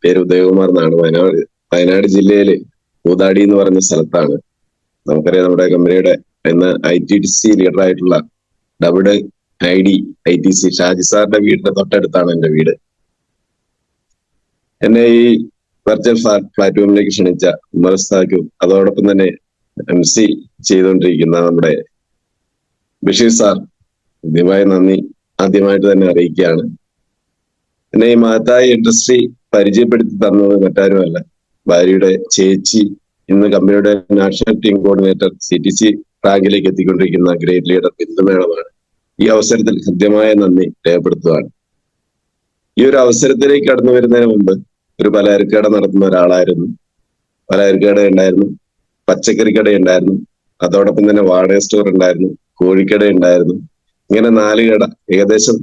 പേര് ഉദയകുമാർ എന്നാണ്. വയനാട് ജില്ലയില് പൂതാടി എന്ന് പറഞ്ഞ സ്ഥലത്താണ്. നമുക്കറിയാം നമ്മുടെ കമ്പനിയുടെ ഇന്ന് ITC ലീഡർ ആയിട്ടുള്ള WID ഷാജി സാറിന്റെ വീടിന്റെ തൊട്ടടുത്താണ് എന്റെ വീട്. എന്നെ ഈ വെർച്വൽ പ്ലാറ്റ്ഫോമിലേക്ക് ക്ഷണിച്ച ഉമർസ്ഥാക്കും അതോടൊപ്പം തന്നെ MC ചെയ്തുകൊണ്ടിരിക്കുന്ന നമ്മുടെ ബഷീർ സാർ, ആദ്യമായി നന്ദി ആദ്യമായിട്ട് തന്നെ അറിയിക്കുകയാണ്. എന്നെ ഈ മഹത്തായ ഇൻഡസ്ട്രി പരിചയപ്പെടുത്തി തന്നത് മറ്റാരുമല്ല, ഭാര്യയുടെ ചേച്ചി, ഇന്ന് കമ്പനിയുടെ നാഷണൽ ടീം കോർഡിനേറ്റർ, CTC റാങ്കിലേക്ക് എത്തിക്കൊണ്ടിരിക്കുന്ന ഗ്രേറ്റ് ലീഡർ ബിന്ദു മേഡമാണ്. ഈ അവസരത്തിൽ ഹൃദ്യമായ നന്ദി രേഖപ്പെടുത്തുകയാണ്. ഈ ഒരു അവസരത്തിലേക്ക് കടന്നു വരുന്നതിന് മുമ്പ് ഒരു പലചരക്കട നടത്തുന്ന ഒരാളായിരുന്നു. പലചരക്കട ഉണ്ടായിരുന്നു, പച്ചക്കറി കട ഉണ്ടായിരുന്നു, അതോടൊപ്പം തന്നെ വാടക സ്റ്റോർ ഉണ്ടായിരുന്നു, കോഴിക്കട ഉണ്ടായിരുന്നു. ഇങ്ങനെ 4 കട, ഏകദേശം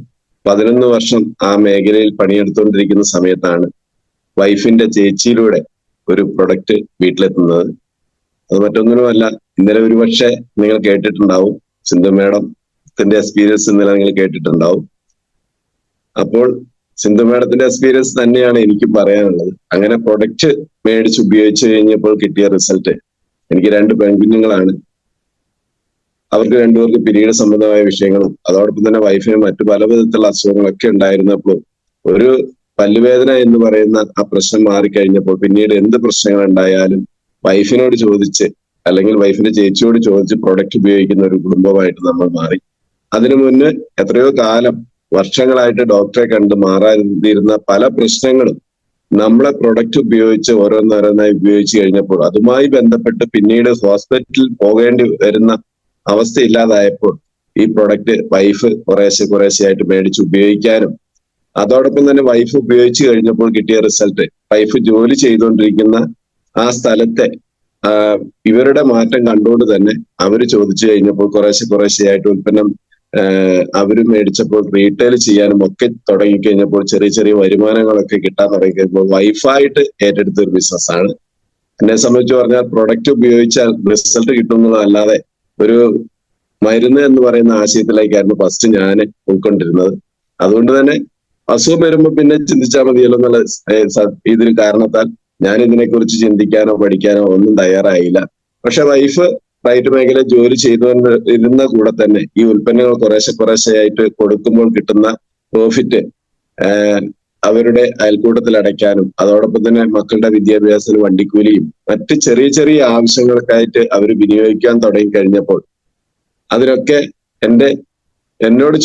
11 വർഷം ആ മേഖലയിൽ പണിയെടുത്തുകൊണ്ടിരിക്കുന്ന സമയത്താണ് വൈഫിന്റെ ചേച്ചിയിലൂടെ ഒരു പ്രൊഡക്റ്റ് വീട്ടിലെത്തുന്നത്. അത് മറ്റൊന്നിനുമല്ല, ഇന്നലെ ഒരു പക്ഷേ നിങ്ങൾ കേട്ടിട്ടുണ്ടാവും, സിന്ധു മേഡത്തിന്റെ എക്സ്പീരിയൻസ് ഇന്നലെ നിങ്ങൾ കേട്ടിട്ടുണ്ടാവും. അപ്പോൾ സിന്ധു മേഡത്തിന്റെ എക്സ്പീരിയൻസ് തന്നെയാണ് എനിക്കും പറയാനുള്ളത്. അങ്ങനെ പ്രൊഡക്റ്റ് മേടിച്ച് ഉപയോഗിച്ച് കഴിഞ്ഞപ്പോൾ കിട്ടിയ റിസൾട്ട്, എനിക്ക് 2 പെൺകുഞ്ഞുങ്ങളാണ്. അവർക്ക് 2 പേർക്ക് പിരീഡ് സംബന്ധമായ വിഷയങ്ങളും അതോടൊപ്പം തന്നെ വൈഫിന് മറ്റു പല വിധത്തിലുള്ള അസുഖങ്ങളൊക്കെ ഉണ്ടായിരുന്നപ്പോൾ ഒരു പല്ലുവേദന എന്ന് പറയുന്ന ആ പ്രശ്നം മാറിക്കഴിഞ്ഞപ്പോൾ പിന്നീട് എന്ത് പ്രശ്നങ്ങൾ ഉണ്ടായാലും വൈഫിനോട് ചോദിച്ച് അല്ലെങ്കിൽ വൈഫിന്റെ ചേച്ചിയോട് ചോദിച്ച് പ്രൊഡക്റ്റ് ഉപയോഗിക്കുന്ന ഒരു കുടുംബമായിട്ട് നമ്മൾ മാറി. അതിനു മുന്നേ എത്രയോ കാലം, വർഷങ്ങളായിട്ട് ഡോക്ടറെ കണ്ട് മാറാതിരുന്ന പല പ്രശ്നങ്ങളും നമ്മളെ പ്രൊഡക്റ്റ് ഉപയോഗിച്ച് ഓരോന്നോരോന്നായി ഉപയോഗിച്ച് കഴിഞ്ഞപ്പോൾ അതുമായി ബന്ധപ്പെട്ട് പിന്നീട് ഹോസ്പിറ്റലിൽ പോകേണ്ടി വരുന്ന അവസ്ഥ ഇല്ലാതായപ്പോൾ ഈ പ്രൊഡക്റ്റ് വൈഫ് കുറേശ്ശെയായിട്ട് മേടിച്ച് ഉപയോഗിക്കാനും അതോടൊപ്പം തന്നെ വൈഫ് ഉപയോഗിച്ച് കഴിഞ്ഞപ്പോൾ കിട്ടിയ റിസൾട്ട്, വൈഫ് ജോലി ചെയ്തുകൊണ്ടിരിക്കുന്ന ആ സ്ഥലത്തെ ഇവരുടെ മാറ്റം കണ്ടുകൊണ്ട് തന്നെ അവര് ചോദിച്ചു കഴിഞ്ഞപ്പോൾ കുറേശ്ശെയായിട്ട് ഉൽപ്പന്നം അവര് മേടിച്ചപ്പോൾ റീറ്റെയിൽ ചെയ്യാനും ഒക്കെ തുടങ്ങിക്കഴിഞ്ഞപ്പോൾ ചെറിയ ചെറിയ വരുമാനങ്ങളൊക്കെ കിട്ടാൻ തുടങ്ങിക്കഴിഞ്ഞപ്പോൾ വൈഫായിട്ട് ഏറ്റെടുത്ത ഒരു ബിസിനസ്സാണ്. എന്നെ സംബന്ധിച്ച് പറഞ്ഞാൽ പ്രൊഡക്റ്റ് ഉപയോഗിച്ചാൽ റിസൾട്ട് കിട്ടുന്നതല്ലാതെ ഒരു മരുന്ന് എന്ന് പറയുന്ന ആശയത്തിലേക്കായിരുന്നു ഫസ്റ്റ് ഞാൻ ഉൾക്കൊണ്ടിരുന്നത്. അതുകൊണ്ട് തന്നെ അസുഖം വരുമ്പോൾ പിന്നെ ചിന്തിച്ചാൽ മതിയല്ലോ എന്നുള്ള ഇതിന് കാരണത്താൽ ഞാൻ ഇതിനെക്കുറിച്ച് ചിന്തിക്കാനോ പഠിക്കാനോ ഒന്നും തയ്യാറായില്ല. പക്ഷെ വൈഫ് പ്രൈവറ്റ് മേഖല ജോലി ചെയ്തുകൊണ്ടിരുന്ന കൂടെ തന്നെ ഈ ഉൽപ്പന്നങ്ങൾ കുറേശ്ശെയായിട്ട് കൊടുക്കുമ്പോൾ കിട്ടുന്ന പ്രോഫിറ്റ് അവരുടെ അയൽക്കൂട്ടത്തിൽ അടയ്ക്കാനും അതോടൊപ്പം തന്നെ മക്കളുടെ വിദ്യാഭ്യാസത്തിന് വണ്ടിക്കൂലിയും മറ്റ് ചെറിയ ചെറിയ ആവശ്യങ്ങൾക്കായിട്ട് അവർ വിനിയോഗിക്കാൻ തുടങ്ങി കഴിഞ്ഞപ്പോൾ അതിനൊക്കെ എന്നോട്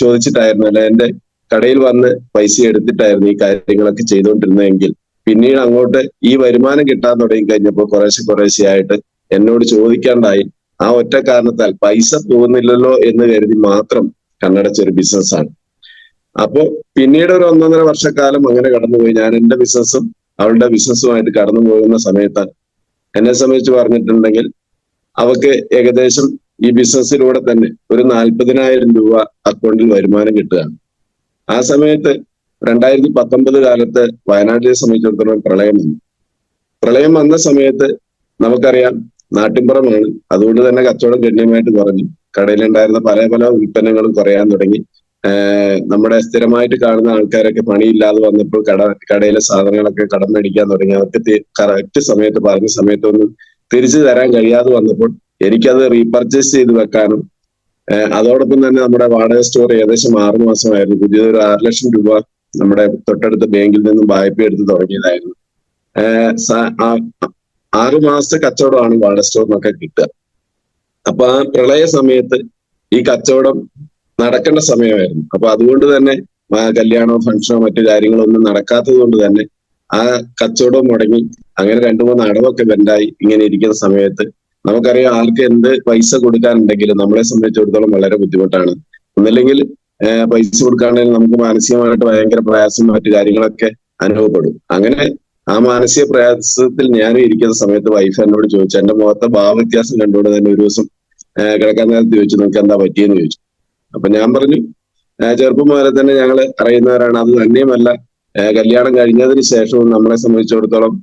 ചോദിച്ചിട്ടായിരുന്നു, അല്ല എന്റെ കടയിൽ വന്ന് പൈസ എടുത്തിട്ടായിരുന്നു ഈ കാര്യങ്ങളൊക്കെ ചെയ്തുകൊണ്ടിരുന്നതെങ്കിൽ പിന്നീട് അങ്ങോട്ട് ഈ വരുമാനം കിട്ടാൻ തുടങ്ങി കഴിഞ്ഞപ്പോൾ കുറേശ്ശെയായിട്ട് എന്നോട് ചോദിക്കാണ്ടായി. ആ ഒറ്റ കാരണത്താൽ പൈസ പോകുന്നില്ലല്ലോ എന്ന് കരുതി മാത്രം കണ്ണടച്ചൊരു ബിസിനസ്സാണ്. അപ്പോ പിന്നീട് ഒരു 1.5 വർഷക്കാലം അങ്ങനെ കടന്നുപോയി. ഞാൻ എന്റെ ബിസിനസ്സും അവളുടെ ബിസിനസ്സുമായിട്ട് കടന്നു പോകുന്ന സമയത്ത് എന്നെ സംബന്ധിച്ച് പറഞ്ഞിട്ടുണ്ടെങ്കിൽ അവക്ക് ഏകദേശം ഈ ബിസിനസ്സിലൂടെ തന്നെ ഒരു 40,000 രൂപ അക്കൗണ്ടിൽ വരുമാനം കിട്ടുകയാണ്. ആ സമയത്ത് 2019 കാലത്ത് വയനാട്ടിലെ സംബന്ധിച്ചിടത്തോളം പ്രളയം വന്ന സമയത്ത് നമുക്കറിയാം നാട്ടിൻപുറമാണ്, അതുകൊണ്ട് തന്നെ കച്ചവടം ഗണ്യമായിട്ട് കുറഞ്ഞു. കടയിലുണ്ടായിരുന്ന പല ഉൽപ്പന്നങ്ങളും കുറയാൻ തുടങ്ങി. നമ്മുടെ സ്ഥിരമായിട്ട് കാണുന്ന ആൾക്കാരൊക്കെ പണിയില്ലാതെ വന്നപ്പോൾ കടയിലെ സാധനങ്ങളൊക്കെ കടം മേടിക്കാൻ തുടങ്ങി. അവർക്ക് കറക്റ്റ് സമയത്ത് പറഞ്ഞ സമയത്തൊന്നും തിരിച്ചു തരാൻ കഴിയാതെ വന്നപ്പോൾ എനിക്കത് റീപർച്ചേസ് ചെയ്ത് വെക്കാനും അതോടൊപ്പം തന്നെ നമ്മുടെ വാടക സ്റ്റോർ ഏകദേശം 6 മാസമായിരുന്നു. പുതിയൊരു 6 ലക്ഷം രൂപ നമ്മുടെ തൊട്ടടുത്ത ബാങ്കിൽ നിന്നും വായ്പ എടുത്ത് തുടങ്ങിയതായിരുന്നു. 6 മാസത്തെ കച്ചവടമാണ് വാടക സ്റ്റോറിനൊക്കെ കിട്ടുക. അപ്പൊ ആ പ്രളയ സമയത്ത് ഈ കച്ചവടം നടക്കേണ്ട സമയമായിരുന്നു. അപ്പൊ അതുകൊണ്ട് തന്നെ കല്യാണമോ ഫംഗ്ഷനോ മറ്റു കാര്യങ്ങളോ ഒന്നും നടക്കാത്തത് കൊണ്ട് തന്നെ ആ കച്ചവടം മുടങ്ങി. അങ്ങനെ 2-3 അടവൊക്കെ ബെൻഡായി. ഇങ്ങനെ ഇരിക്കുന്ന സമയത്ത് നമുക്കറിയാം ആൾക്ക് എന്ത് പൈസ കൊടുക്കാനുണ്ടെങ്കിലും നമ്മളെ സംബന്ധിച്ചിടത്തോളം വളരെ ബുദ്ധിമുട്ടാണ്. ഒന്നല്ലെങ്കിൽ പൈസ കൊടുക്കാണെങ്കിൽ നമുക്ക് മാനസികമായിട്ട് ഭയങ്കര പ്രയാസം മറ്റു കാര്യങ്ങളൊക്കെ അനുഭവപ്പെടും. അങ്ങനെ ആ മാനസിക പ്രയാസത്തിൽ ഞാനും ഇരിക്കുന്ന സമയത്ത് വൈഫ് എന്നോട് ചോദിച്ചു, എന്റെ മുഖത്തെ ഭാവവ്യത്യാസം കണ്ടുകൊണ്ട് തന്നെ ഒരു ദിവസം കിടക്കാൻ നേരത്ത് ചോദിച്ചു, നിങ്ങൾക്ക് എന്താ പറ്റിയെന്ന് ചോദിച്ചു. അപ്പൊ ഞാൻ പറഞ്ഞു, ചെറുപ്പം മുതലേ തന്നെ ഞങ്ങൾ അറിയുന്നവരാണ്. അത് തന്നെയുമല്ല, കല്യാണം കഴിഞ്ഞതിന് ശേഷവും നമ്മളെ സംബന്ധിച്ചിടത്തോളം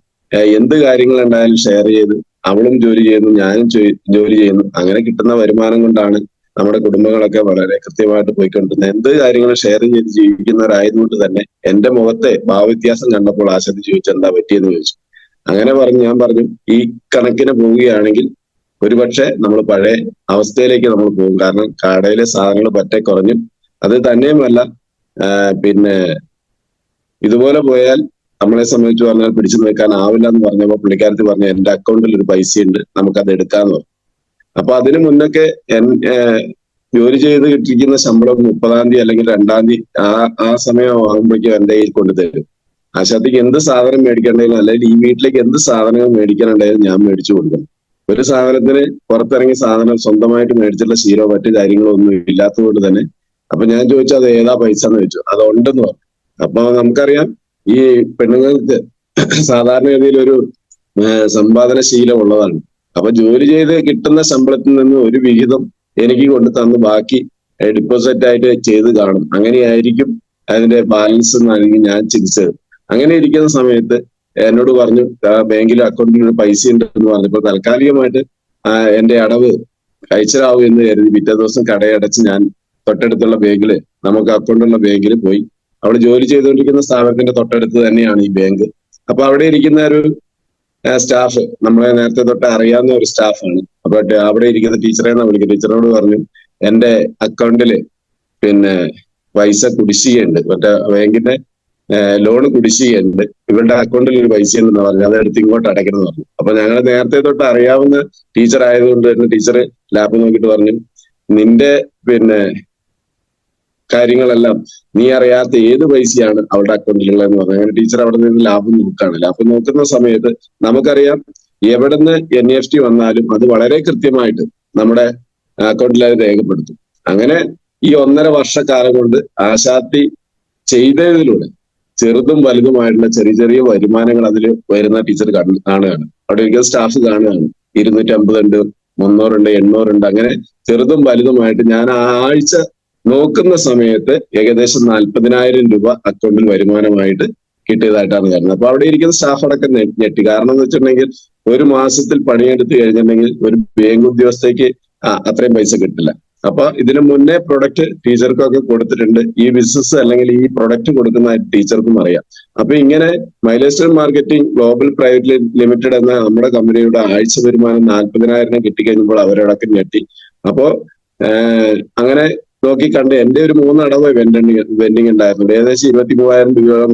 എന്ത് കാര്യങ്ങൾ ഉണ്ടായാലും ഷെയർ ചെയ്ത് അവളും ജോലി ചെയ്യുന്നു, ഞാനും ജോലി ചെയ്യുന്നു. അങ്ങനെ കിട്ടുന്ന വരുമാനം കൊണ്ടാണ് നമ്മുടെ കുടുംബങ്ങളൊക്കെ വളരെ കൃത്യമായിട്ട് പോയിക്കൊണ്ടിരുന്നത്. എന്ത് കാര്യങ്ങളും ഷെയർ ചെയ്ത് ജീവിക്കുന്നവരായതുകൊണ്ട് തന്നെ എന്റെ മുഖത്തെ ഭാവവ്യത്യാസം കണ്ടപ്പോൾ ആശാത്തി ചോദിച്ചു എന്താ പറ്റിയെന്ന് ചോദിച്ചു. അങ്ങനെ ഞാൻ പറഞ്ഞു ഈ കണക്കിന് പോവുകയാണെങ്കിൽ ഒരുപക്ഷെ നമ്മൾ പഴയ അവസ്ഥയിലേക്ക് നമ്മൾ പോകും. കാരണം കടയിലെ സാധനങ്ങൾ പറ്റെ കുറഞ്ഞു. അത് തന്നെയുമല്ല പിന്നെ ഇതുപോലെ പോയാൽ നമ്മളെ സംബന്ധിച്ച് പറഞ്ഞാൽ പിടിച്ചു നിൽക്കാനാവില്ല എന്ന് പറഞ്ഞപ്പോൾ പുള്ളിക്കാരത്തി പറഞ്ഞു എന്റെ അക്കൗണ്ടിൽ ഒരു പൈസയുണ്ട്, നമുക്കത് എടുക്കാന്ന് പറഞ്ഞു. അപ്പൊ അതിനു മുന്നൊക്കെ ജോലി ചെയ്ത് കിട്ടിയിരിക്കുന്ന ശമ്പളം 30-ാം തീയതി അല്ലെങ്കിൽ 2-ാം തീയതി ആ സമയം ആകുമ്പോഴേക്കും എന്റെ കയ്യിൽ കൊണ്ടുതരും. ആശാത്തിക്ക് എന്ത് സാധനം മേടിക്കണ്ടെങ്കിലും അല്ലെങ്കിൽ ഈ വീട്ടിലേക്ക് എന്ത് സാധനങ്ങൾ മേടിക്കാനുണ്ടായാലും ഞാൻ മേടിച്ചു കൊടുക്കണം. ഒരു സാധനത്തിന് പുറത്തിറങ്ങിയ സാധനം സ്വന്തമായിട്ട് മേടിച്ചിട്ടുള്ള ശീലമോ മറ്റു കാര്യങ്ങളോ ഒന്നും ഇല്ലാത്തതുകൊണ്ട് തന്നെ അപ്പൊ ഞാൻ ചോദിച്ചു അത് ഏതാ പൈസ എന്ന് ചോദിച്ചു. അതുണ്ടെന്ന് പറഞ്ഞു. അപ്പൊ നമുക്കറിയാം ഈ പെണ്ണുങ്ങൾക്ക് സാധാരണഗതിയിൽ ഒരു സമ്പാദനശീലം ഉള്ളതാണ്. അപ്പൊ ജോലി ചെയ്ത് കിട്ടുന്ന ശമ്പളത്തിൽ നിന്ന് ഒരു വിഹിതം എനിക്ക് കൊണ്ട് തന്ന് ബാക്കി ഡിപ്പോസിറ്റ് ആയിട്ട് ചെയ്ത് കാണും. അങ്ങനെയായിരിക്കും അതിന്റെ ബാലൻസ് നൽകി ഞാൻ ചികിത്സ. അങ്ങനെ ഇരിക്കുന്ന സമയത്ത് എന്നോട് പറഞ്ഞു ബാങ്കിലെ അക്കൗണ്ടിൽ ഒരു പൈസ ഉണ്ട് എന്ന് പറഞ്ഞപ്പോൾ താൽക്കാലികമായിട്ട് എന്റെ അടവ് കഴിച്ചതാവും എന്ന് കരുതി പിറ്റേ ദിവസം കടയടച്ച് ഞാൻ തൊട്ടടുത്തുള്ള ബാങ്കില് നമുക്ക് അക്കൗണ്ടുള്ള ബാങ്കിൽ പോയി. അവിടെ ജോലി ചെയ്തുകൊണ്ടിരിക്കുന്ന സ്ഥാപനത്തിന്റെ തൊട്ടടുത്ത് തന്നെയാണ് ഈ ബാങ്ക്. അപ്പൊ അവിടെ ഇരിക്കുന്ന ഒരു സ്റ്റാഫ് നമ്മളെ നേരത്തെ തൊട്ട് അറിയാവുന്ന ഒരു സ്റ്റാഫാണ്. അപ്പൊ അവിടെ ഇരിക്കുന്ന ടീച്ചറെ വിളിക്കും. ടീച്ചറോട് പറഞ്ഞു എന്റെ അക്കൗണ്ടില് പിന്നെ പൈസ കുടിശ്ശികയുണ്ട്, മറ്റേ ബാങ്കിന്റെ ലോണ് കുടിശ്ശികയുണ്ട്, ഇവരുടെ അക്കൗണ്ടിൽ ഒരു പൈസ ഉണ്ടെന്ന് പറഞ്ഞു, അതെടുത്ത് ഇങ്ങോട്ട് അടയ്ക്കണം എന്ന് പറഞ്ഞു. അപ്പൊ ഞങ്ങൾ നേരത്തെ തൊട്ട് അറിയാവുന്ന ടീച്ചർ ആയതുകൊണ്ട് തന്നെ ടീച്ചർ ലാപ്പ് നോക്കിയിട്ട് പറഞ്ഞു നിന്റെ പിന്നെ കാര്യങ്ങളെല്ലാം നീ അറിയാത്ത ഏത് പൈസയാണ് അവളുടെ അക്കൗണ്ടിലുള്ളതെന്ന് പറഞ്ഞു. അങ്ങനെ ടീച്ചർ അവിടെ നിന്ന് ലാഭം നോക്കുകയാണ്. ലാഭം നോക്കുന്ന സമയത്ത് നമുക്കറിയാം എവിടുന്ന് NEFT വന്നാലും അത് വളരെ കൃത്യമായിട്ട് നമ്മുടെ അക്കൗണ്ടിൽ അത് രേഖപ്പെടുത്തും. അങ്ങനെ ഈ 1.5 വർഷക്കാലം കൊണ്ട് ആശാത്തി ചെയ്തതിലൂടെ ചെറുതും വലുതുമായിട്ടുള്ള ചെറിയ ചെറിയ വരുമാനങ്ങൾ അതിൽ വരുന്ന ടീച്ചർ കാണുകയാണ്. അവിടെ ഒരിക്കൽ സ്റ്റാഫ് കാണുകയാണ് 250 ഉണ്ട്, 300 ഉണ്ട്, 800 ഉണ്ട്. അങ്ങനെ ചെറുതും വലുതുമായിട്ട് ഞാൻ ആഴ്ച നോക്കുന്ന സമയത്ത് ഏകദേശം 40,000 രൂപ അക്കൗണ്ടിൽ വരുമാനമായിട്ട് കിട്ടിയതായിട്ടാണ് കാണുന്നത്. അപ്പൊ അവിടെ ഇരിക്കുന്ന സ്റ്റാഫ് അടക്കം ഞെട്ടി. കാരണം എന്ന് വെച്ചിട്ടുണ്ടെങ്കിൽ ഒരു മാസത്തിൽ പണിയെടുത്ത് കഴിഞ്ഞിട്ടുണ്ടെങ്കിൽ ഒരു ബാങ്ക് ഉദ്യോഗസ്ഥയ്ക്ക് അത്രയും പൈസ കിട്ടില്ല. അപ്പൊ ഇതിനു മുന്നേ പ്രൊഡക്റ്റ് ടീച്ചർക്കൊക്കെ കൊടുത്തിട്ടുണ്ട്. ഈ ബിസിനസ് അല്ലെങ്കിൽ ഈ പ്രൊഡക്റ്റ് കൊടുക്കുന്ന ടീച്ചർക്കും അറിയാം. അപ്പൊ ഇങ്ങനെ milestone marketing global private limited എന്ന നമ്മുടെ കമ്പനിയുടെ ആഴ്ച വരുമാനം 40,000 കിട്ടിക്കഴിഞ്ഞപ്പോൾ അവരടക്കം ഞെട്ടി. അപ്പോ അങ്ങനെ നോക്കി കണ്ട് എന്റെ ഒരു 3 അടവ് വെൻഡിങ് ഉണ്ടായിരുന്നു. ഏകദേശം 23,000 രൂപയോളം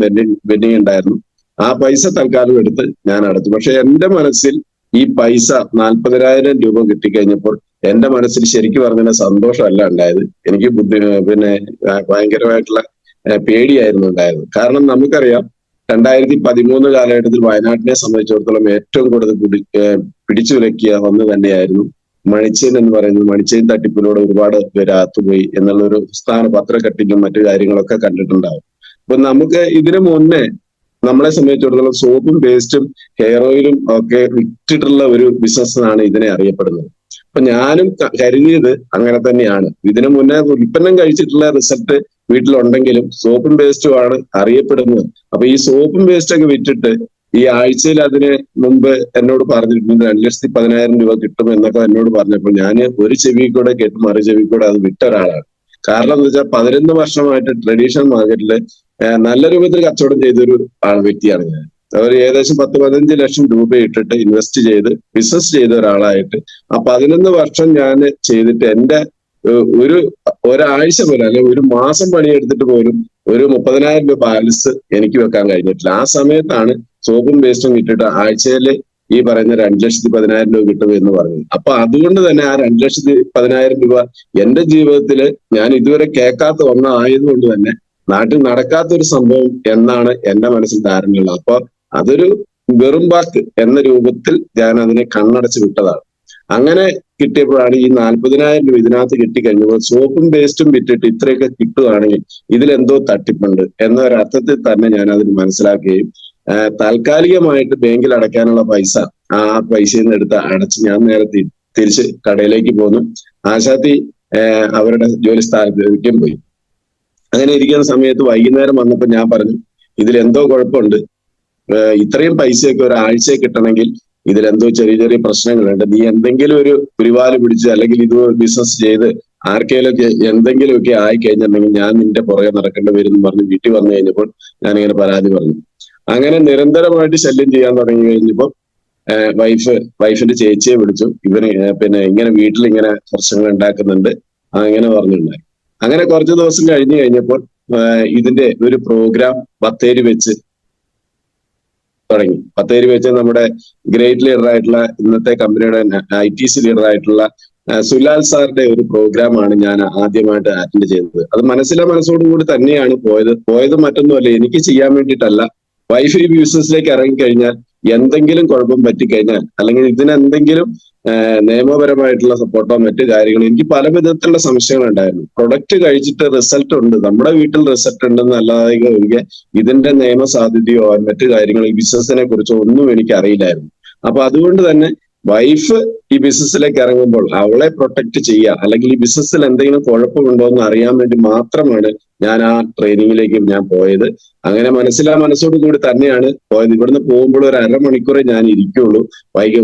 വെൻഡിങ് ഉണ്ടായിരുന്നു. ആ പൈസ തൽക്കാലം എടുത്ത് ഞാൻ അടച്ചു. പക്ഷെ എന്റെ മനസ്സിൽ ഈ പൈസ 40,000 രൂപ കിട്ടിക്കഴിഞ്ഞപ്പോൾ എന്റെ മനസ്സിൽ ശരിക്കും പറഞ്ഞ സന്തോഷമല്ല ഉണ്ടായത്. എനിക്ക് പിന്നെ ഭയങ്കരമായിട്ടുള്ള പേടിയായിരുന്നു ഉണ്ടായത്. കാരണം നമുക്കറിയാം 2013 കാലഘട്ടത്തിൽ വയനാട്ടിനെ സംബന്ധിച്ചിടത്തോളം ഏറ്റവും കൂടുതൽ പിടിച്ചുലക്കിയ ഒന്ന് തന്നെയായിരുന്നു മണിച്ചെയിൻ എന്ന് പറയുന്നത്. മണിച്ചെയിൻ തട്ടിപ്പിലൂടെ ഒരുപാട് പേര് അകത്തുപോയി എന്നുള്ളൊരു സ്ഥാന പത്രക്കട്ടിങ്ങും മറ്റു കാര്യങ്ങളൊക്കെ കണ്ടിട്ടുണ്ടാവും. അപ്പൊ നമുക്ക് ഇതിനു മുന്നേ നമ്മളെ സംബന്ധിച്ചിടത്തോളം സോപ്പും പേസ്റ്റും ഹെയർ ഓയിലും ഒക്കെ വിറ്റിട്ടുള്ള ഒരു ബിസിനസ് ആണ് ഇതിനെ അറിയപ്പെടുന്നത്. അപ്പൊ ഞാനും കരുതിയത് അങ്ങനെ തന്നെയാണ്. ഇതിനു മുന്നേ ഉൽപ്പന്നം കഴിച്ചിട്ടുള്ള റിസൾട്ട് വീട്ടിലുണ്ടെങ്കിലും സോപ്പും പേസ്റ്റും ആണ് അറിയപ്പെടുന്നത്. അപ്പൊ ഈ സോപ്പും പേസ്റ്റ് ഒക്കെ വിറ്റിട്ട് ഈ ആഴ്ചയിൽ അതിന് മുമ്പ് എന്നോട് പറഞ്ഞിട്ടുണ്ട് 2,10,000 രൂപ കിട്ടും എന്നൊക്കെ എന്നോട് പറഞ്ഞപ്പോൾ ഞാൻ ഒരു ചെവി കൂടെ കേട്ട് മറു ചെവി കൂടെ അത് വിട്ട ഒരാളാണ്. കാരണം എന്താ വെച്ചാൽ 11 വർഷമായിട്ട് ട്രഡീഷണൽ മാർക്കറ്റില് നല്ല രൂപത്തിൽ കച്ചവടം ചെയ്തൊരു വ്യക്തിയാണ് ഞാൻ. അവർ ഏകദേശം 10-15 ലക്ഷം രൂപ ഇട്ടിട്ട് ഇൻവെസ്റ്റ് ചെയ്ത് ബിസിനസ് ചെയ്ത ഒരാളായിട്ട് ആ 11 വർഷം ഞാൻ ചെയ്തിട്ട് എന്റെ ഒരാഴ്ച പോലും അല്ലെങ്കിൽ ഒരു മാസം പണിയെടുത്തിട്ട് പോലും ഒരു 30,000 രൂപ ബാലൻസ് എനിക്ക് വെക്കാൻ കഴിഞ്ഞിട്ടില്ല. ആ സമയത്താണ് സോപ്പും പേസ്റ്റും ഇട്ടിട്ട് ആഴ്ചയിൽ ഈ പറയുന്ന 2,10,000 രൂപ കിട്ടും എന്ന് പറഞ്ഞു. അപ്പൊ അതുകൊണ്ട് തന്നെ ആ 2,10,000 രൂപ എന്റെ ജീവിതത്തില് ഞാൻ ഇതുവരെ കേൾക്കാത്ത ഒന്നായതുകൊണ്ട് തന്നെ നാട്ടിൽ നടക്കാത്തൊരു സംഭവം എന്നാണ് എന്റെ മനസ്സിൽ ധാരണയുള്ളത്. അപ്പൊ അതൊരു വെറും വാക്ക് എന്ന രൂപത്തിൽ ഞാൻ അതിനെ കണ്ണടച്ച് വിട്ടതാണ്. അങ്ങനെ കിട്ടിയപ്പോഴാണ് ഈ 40,000 രൂപ ഇതിനകത്ത് കിട്ടിക്കഴിഞ്ഞപ്പോൾ സോപ്പും പേസ്റ്റും വിറ്റിട്ട് ഇത്രയൊക്കെ കിട്ടുകയാണെങ്കിൽ ഇതിലെന്തോ തട്ടിപ്പുണ്ട് എന്നൊരർത്ഥത്തിൽ തന്നെ ഞാൻ അതിന് മനസ്സിലാക്കുകയും താൽക്കാലികമായിട്ട് ബാങ്കിൽ അടയ്ക്കാനുള്ള പൈസ ആ പൈസയിൽ നിന്ന് എടുത്ത് അടച്ച് ഞാൻ നേരെ തിരിച്ച് കടയിലേക്ക് പോന്നു. ആശാത്തി അവരുടെ ജോലി സ്ഥാനത്തേക്കും പോയി. അങ്ങനെ ഇരിക്കുന്ന സമയത്ത് വൈകുന്നേരം വന്നപ്പോൾ ഞാൻ പറഞ്ഞു ഇതിലെന്തോ കുഴപ്പമുണ്ട്, ഇത്രയും പൈസയൊക്കെ ഒരാഴ്ചയെ കിട്ടണമെങ്കിൽ ഇതിലെന്തോ ചെറിയ ചെറിയ പ്രശ്നങ്ങളുണ്ട്. നീ എന്തെങ്കിലും ഒരു പുലിവാല് പിടിച്ച് അല്ലെങ്കിൽ ഇത് ബിസിനസ് ചെയ്ത് ആർക്കെങ്കിലുമൊക്കെ എന്തെങ്കിലുമൊക്കെ ആയി കഴിഞ്ഞിട്ടുണ്ടെങ്കിൽ ഞാൻ നിന്റെ പുറകെ നടക്കേണ്ടി വരും എന്ന് പറഞ്ഞ് വീട്ടിൽ വന്നു കഴിഞ്ഞപ്പോൾ ഞാനിങ്ങനെ പരാതി പറഞ്ഞു. അങ്ങനെ നിരന്തരമായിട്ട് ശല്യം ചെയ്യാൻ തുടങ്ങി കഴിഞ്ഞപ്പോൾ വൈഫിന്റെ ചേച്ചിയെ വിളിച്ചു. ഇവന് പിന്നെ ഇങ്ങനെ വീട്ടിൽ ഇങ്ങനെ പ്രശ്നങ്ങൾ ഉണ്ടാക്കുന്നുണ്ട് അങ്ങനെ പറഞ്ഞിട്ടുണ്ടായി. അങ്ങനെ കുറച്ച് ദിവസം കഴിഞ്ഞു കഴിഞ്ഞപ്പോൾ ഇതിന്റെ ഒരു പ്രോഗ്രാം ബത്തേരി വെച്ച് തുടങ്ങി. ബത്തേരി വെച്ച് നമ്മുടെ ഗ്രേറ്റ് ലീഡർ ആയിട്ടുള്ള ഇന്നത്തെ കമ്പനിയുടെ ITC ലീഡർ ആയിട്ടുള്ള സുലാൽ സാറിന്റെ ഒരു പ്രോഗ്രാമാണ് ഞാൻ ആദ്യമായിട്ട് അറ്റൻഡ് ചെയ്തത്. അത് മനസ്സോടുകൂടി തന്നെയാണ് പോയത് മറ്റൊന്നുമല്ല, എനിക്ക് ചെയ്യാൻ വേണ്ടിയിട്ടല്ല. വൈഫ് ഈ ബിസിനസ്സിലേക്ക് ഇറങ്ങിക്കഴിഞ്ഞാൽ എന്തെങ്കിലും കുഴപ്പം പറ്റിക്കഴിഞ്ഞാൽ അല്ലെങ്കിൽ ഇതിനെന്തെങ്കിലും നിയമപരമായിട്ടുള്ള സപ്പോർട്ടോ മറ്റു കാര്യങ്ങളും, എനിക്ക് പല വിധത്തിലുള്ള സംശയങ്ങൾ ഉണ്ടായിരുന്നു. പ്രൊഡക്റ്റ് കഴിച്ചിട്ട് റിസൾട്ട് ഉണ്ട്, നമ്മുടെ വീട്ടിൽ റിസൾട്ട് ഉണ്ടെന്നല്ലാതെ എനിക്ക് ഇതിന്റെ നിയമ സാധ്യതയോ മറ്റു കാര്യങ്ങളോ ഈ ബിസിനസിനെ കുറിച്ചോ ഒന്നും എനിക്ക് അറിയില്ലായിരുന്നു. അപ്പൊ അതുകൊണ്ട് തന്നെ വൈഫ് ഈ ബിസിനസ്സിലേക്ക് ഇറങ്ങുമ്പോൾ അവളെ പ്രൊട്ടക്ട് ചെയ്യുക, അല്ലെങ്കിൽ ഈ ബിസിനസ്സിൽ എന്തെങ്കിലും കുഴപ്പമുണ്ടോ എന്ന് അറിയാൻ വേണ്ടി മാത്രമാണ് ഞാൻ ആ ട്രെയിനിങ്ങിലേക്ക് ഞാൻ പോയത്. അങ്ങനെ മനസ്സോട് കൂടി തന്നെയാണ് പോയത്. ഇവിടുന്ന് പോകുമ്പോൾ ഒരു അരമണിക്കൂറേ ഞാൻ ഇരിക്കുള്ളൂ.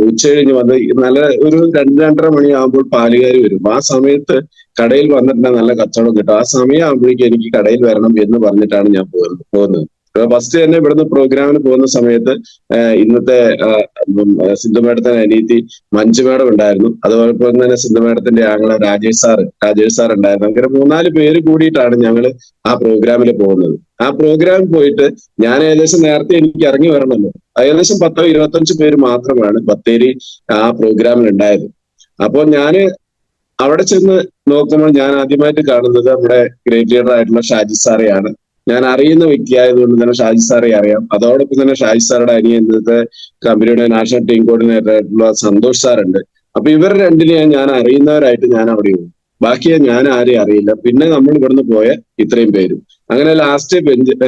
ഉച്ച കഴിഞ്ഞ് വന്ന് നല്ല ഒരു 2-2:30 മണിയാകുമ്പോൾ പാലുകാർ വരും. ആ സമയത്ത് കടയിൽ വന്നിട്ടുണ്ടെങ്കിൽ നല്ല കച്ചവടം കിട്ടും. ആ സമയം ആകുമ്പോഴേക്കും എനിക്ക് കടയിൽ വരണം എന്ന് പറഞ്ഞിട്ടാണ് ഞാൻ പോകുന്നത്. ഫസ്റ്റ് തന്നെ ഇവിടുന്ന് പ്രോഗ്രാമിന് പോകുന്ന സമയത്ത് ഇന്നത്തെ സിന്ധു മേഡത്തിന്റെ അനിയത്തി മഞ്ജു മേഡം ഉണ്ടായിരുന്നു. അതുപോലെ തന്നെ സിന്ധു മേഡത്തിന്റെ ആങ്ങള രാജേഷ് സാർ ഉണ്ടായിരുന്നു. അങ്ങനെ 3-4 പേര് കൂടിയിട്ടാണ് ഞങ്ങൾ ആ പ്രോഗ്രാമിൽ പോകുന്നത്. ആ പ്രോഗ്രാമിൽ പോയിട്ട് ഞാൻ ഏകദേശം നേരത്തെ എനിക്ക് ഇറങ്ങി വരണമല്ലോ, ഏകദേശം 10-25 പേര് മാത്രമാണ് ബത്തേരി ആ പ്രോഗ്രാമിൽ ഉണ്ടായത്. അപ്പോൾ ഞാന് അവിടെ ചെന്ന് നോക്കുമ്പോൾ ഞാൻ ആദ്യമായിട്ട് കാണുന്നത് നമ്മുടെ ഗ്രേറ്റ് ലീഡർ ആയിട്ടുള്ള ഷാജി സാറെയാണ്. ഞാൻ അറിയുന്ന വ്യക്തിയായതുകൊണ്ട് തന്നെ ഷാജി സാറെ അറിയാം. അതോടൊപ്പം തന്നെ ഷാജി സാറുടെ അനിയൻ ഇന്നത്തെ കമ്പനിയുടെ നാഷണൽ ടീം കോർഡിനേറ്റർ ആയിട്ടുള്ള സന്തോഷ് സാറുണ്ട്. അപ്പൊ ഇവർ രണ്ടിനെയും ഞാൻ അറിയുന്നവരായിട്ട് ഞാൻ അവിടെ പോകും. ബാക്കിയെ ഞാൻ ആരെയും അറിയില്ല. പിന്നെ നമ്മൾ ഇവിടുന്ന് പോയ ഇത്രയും പേരും അങ്ങനെ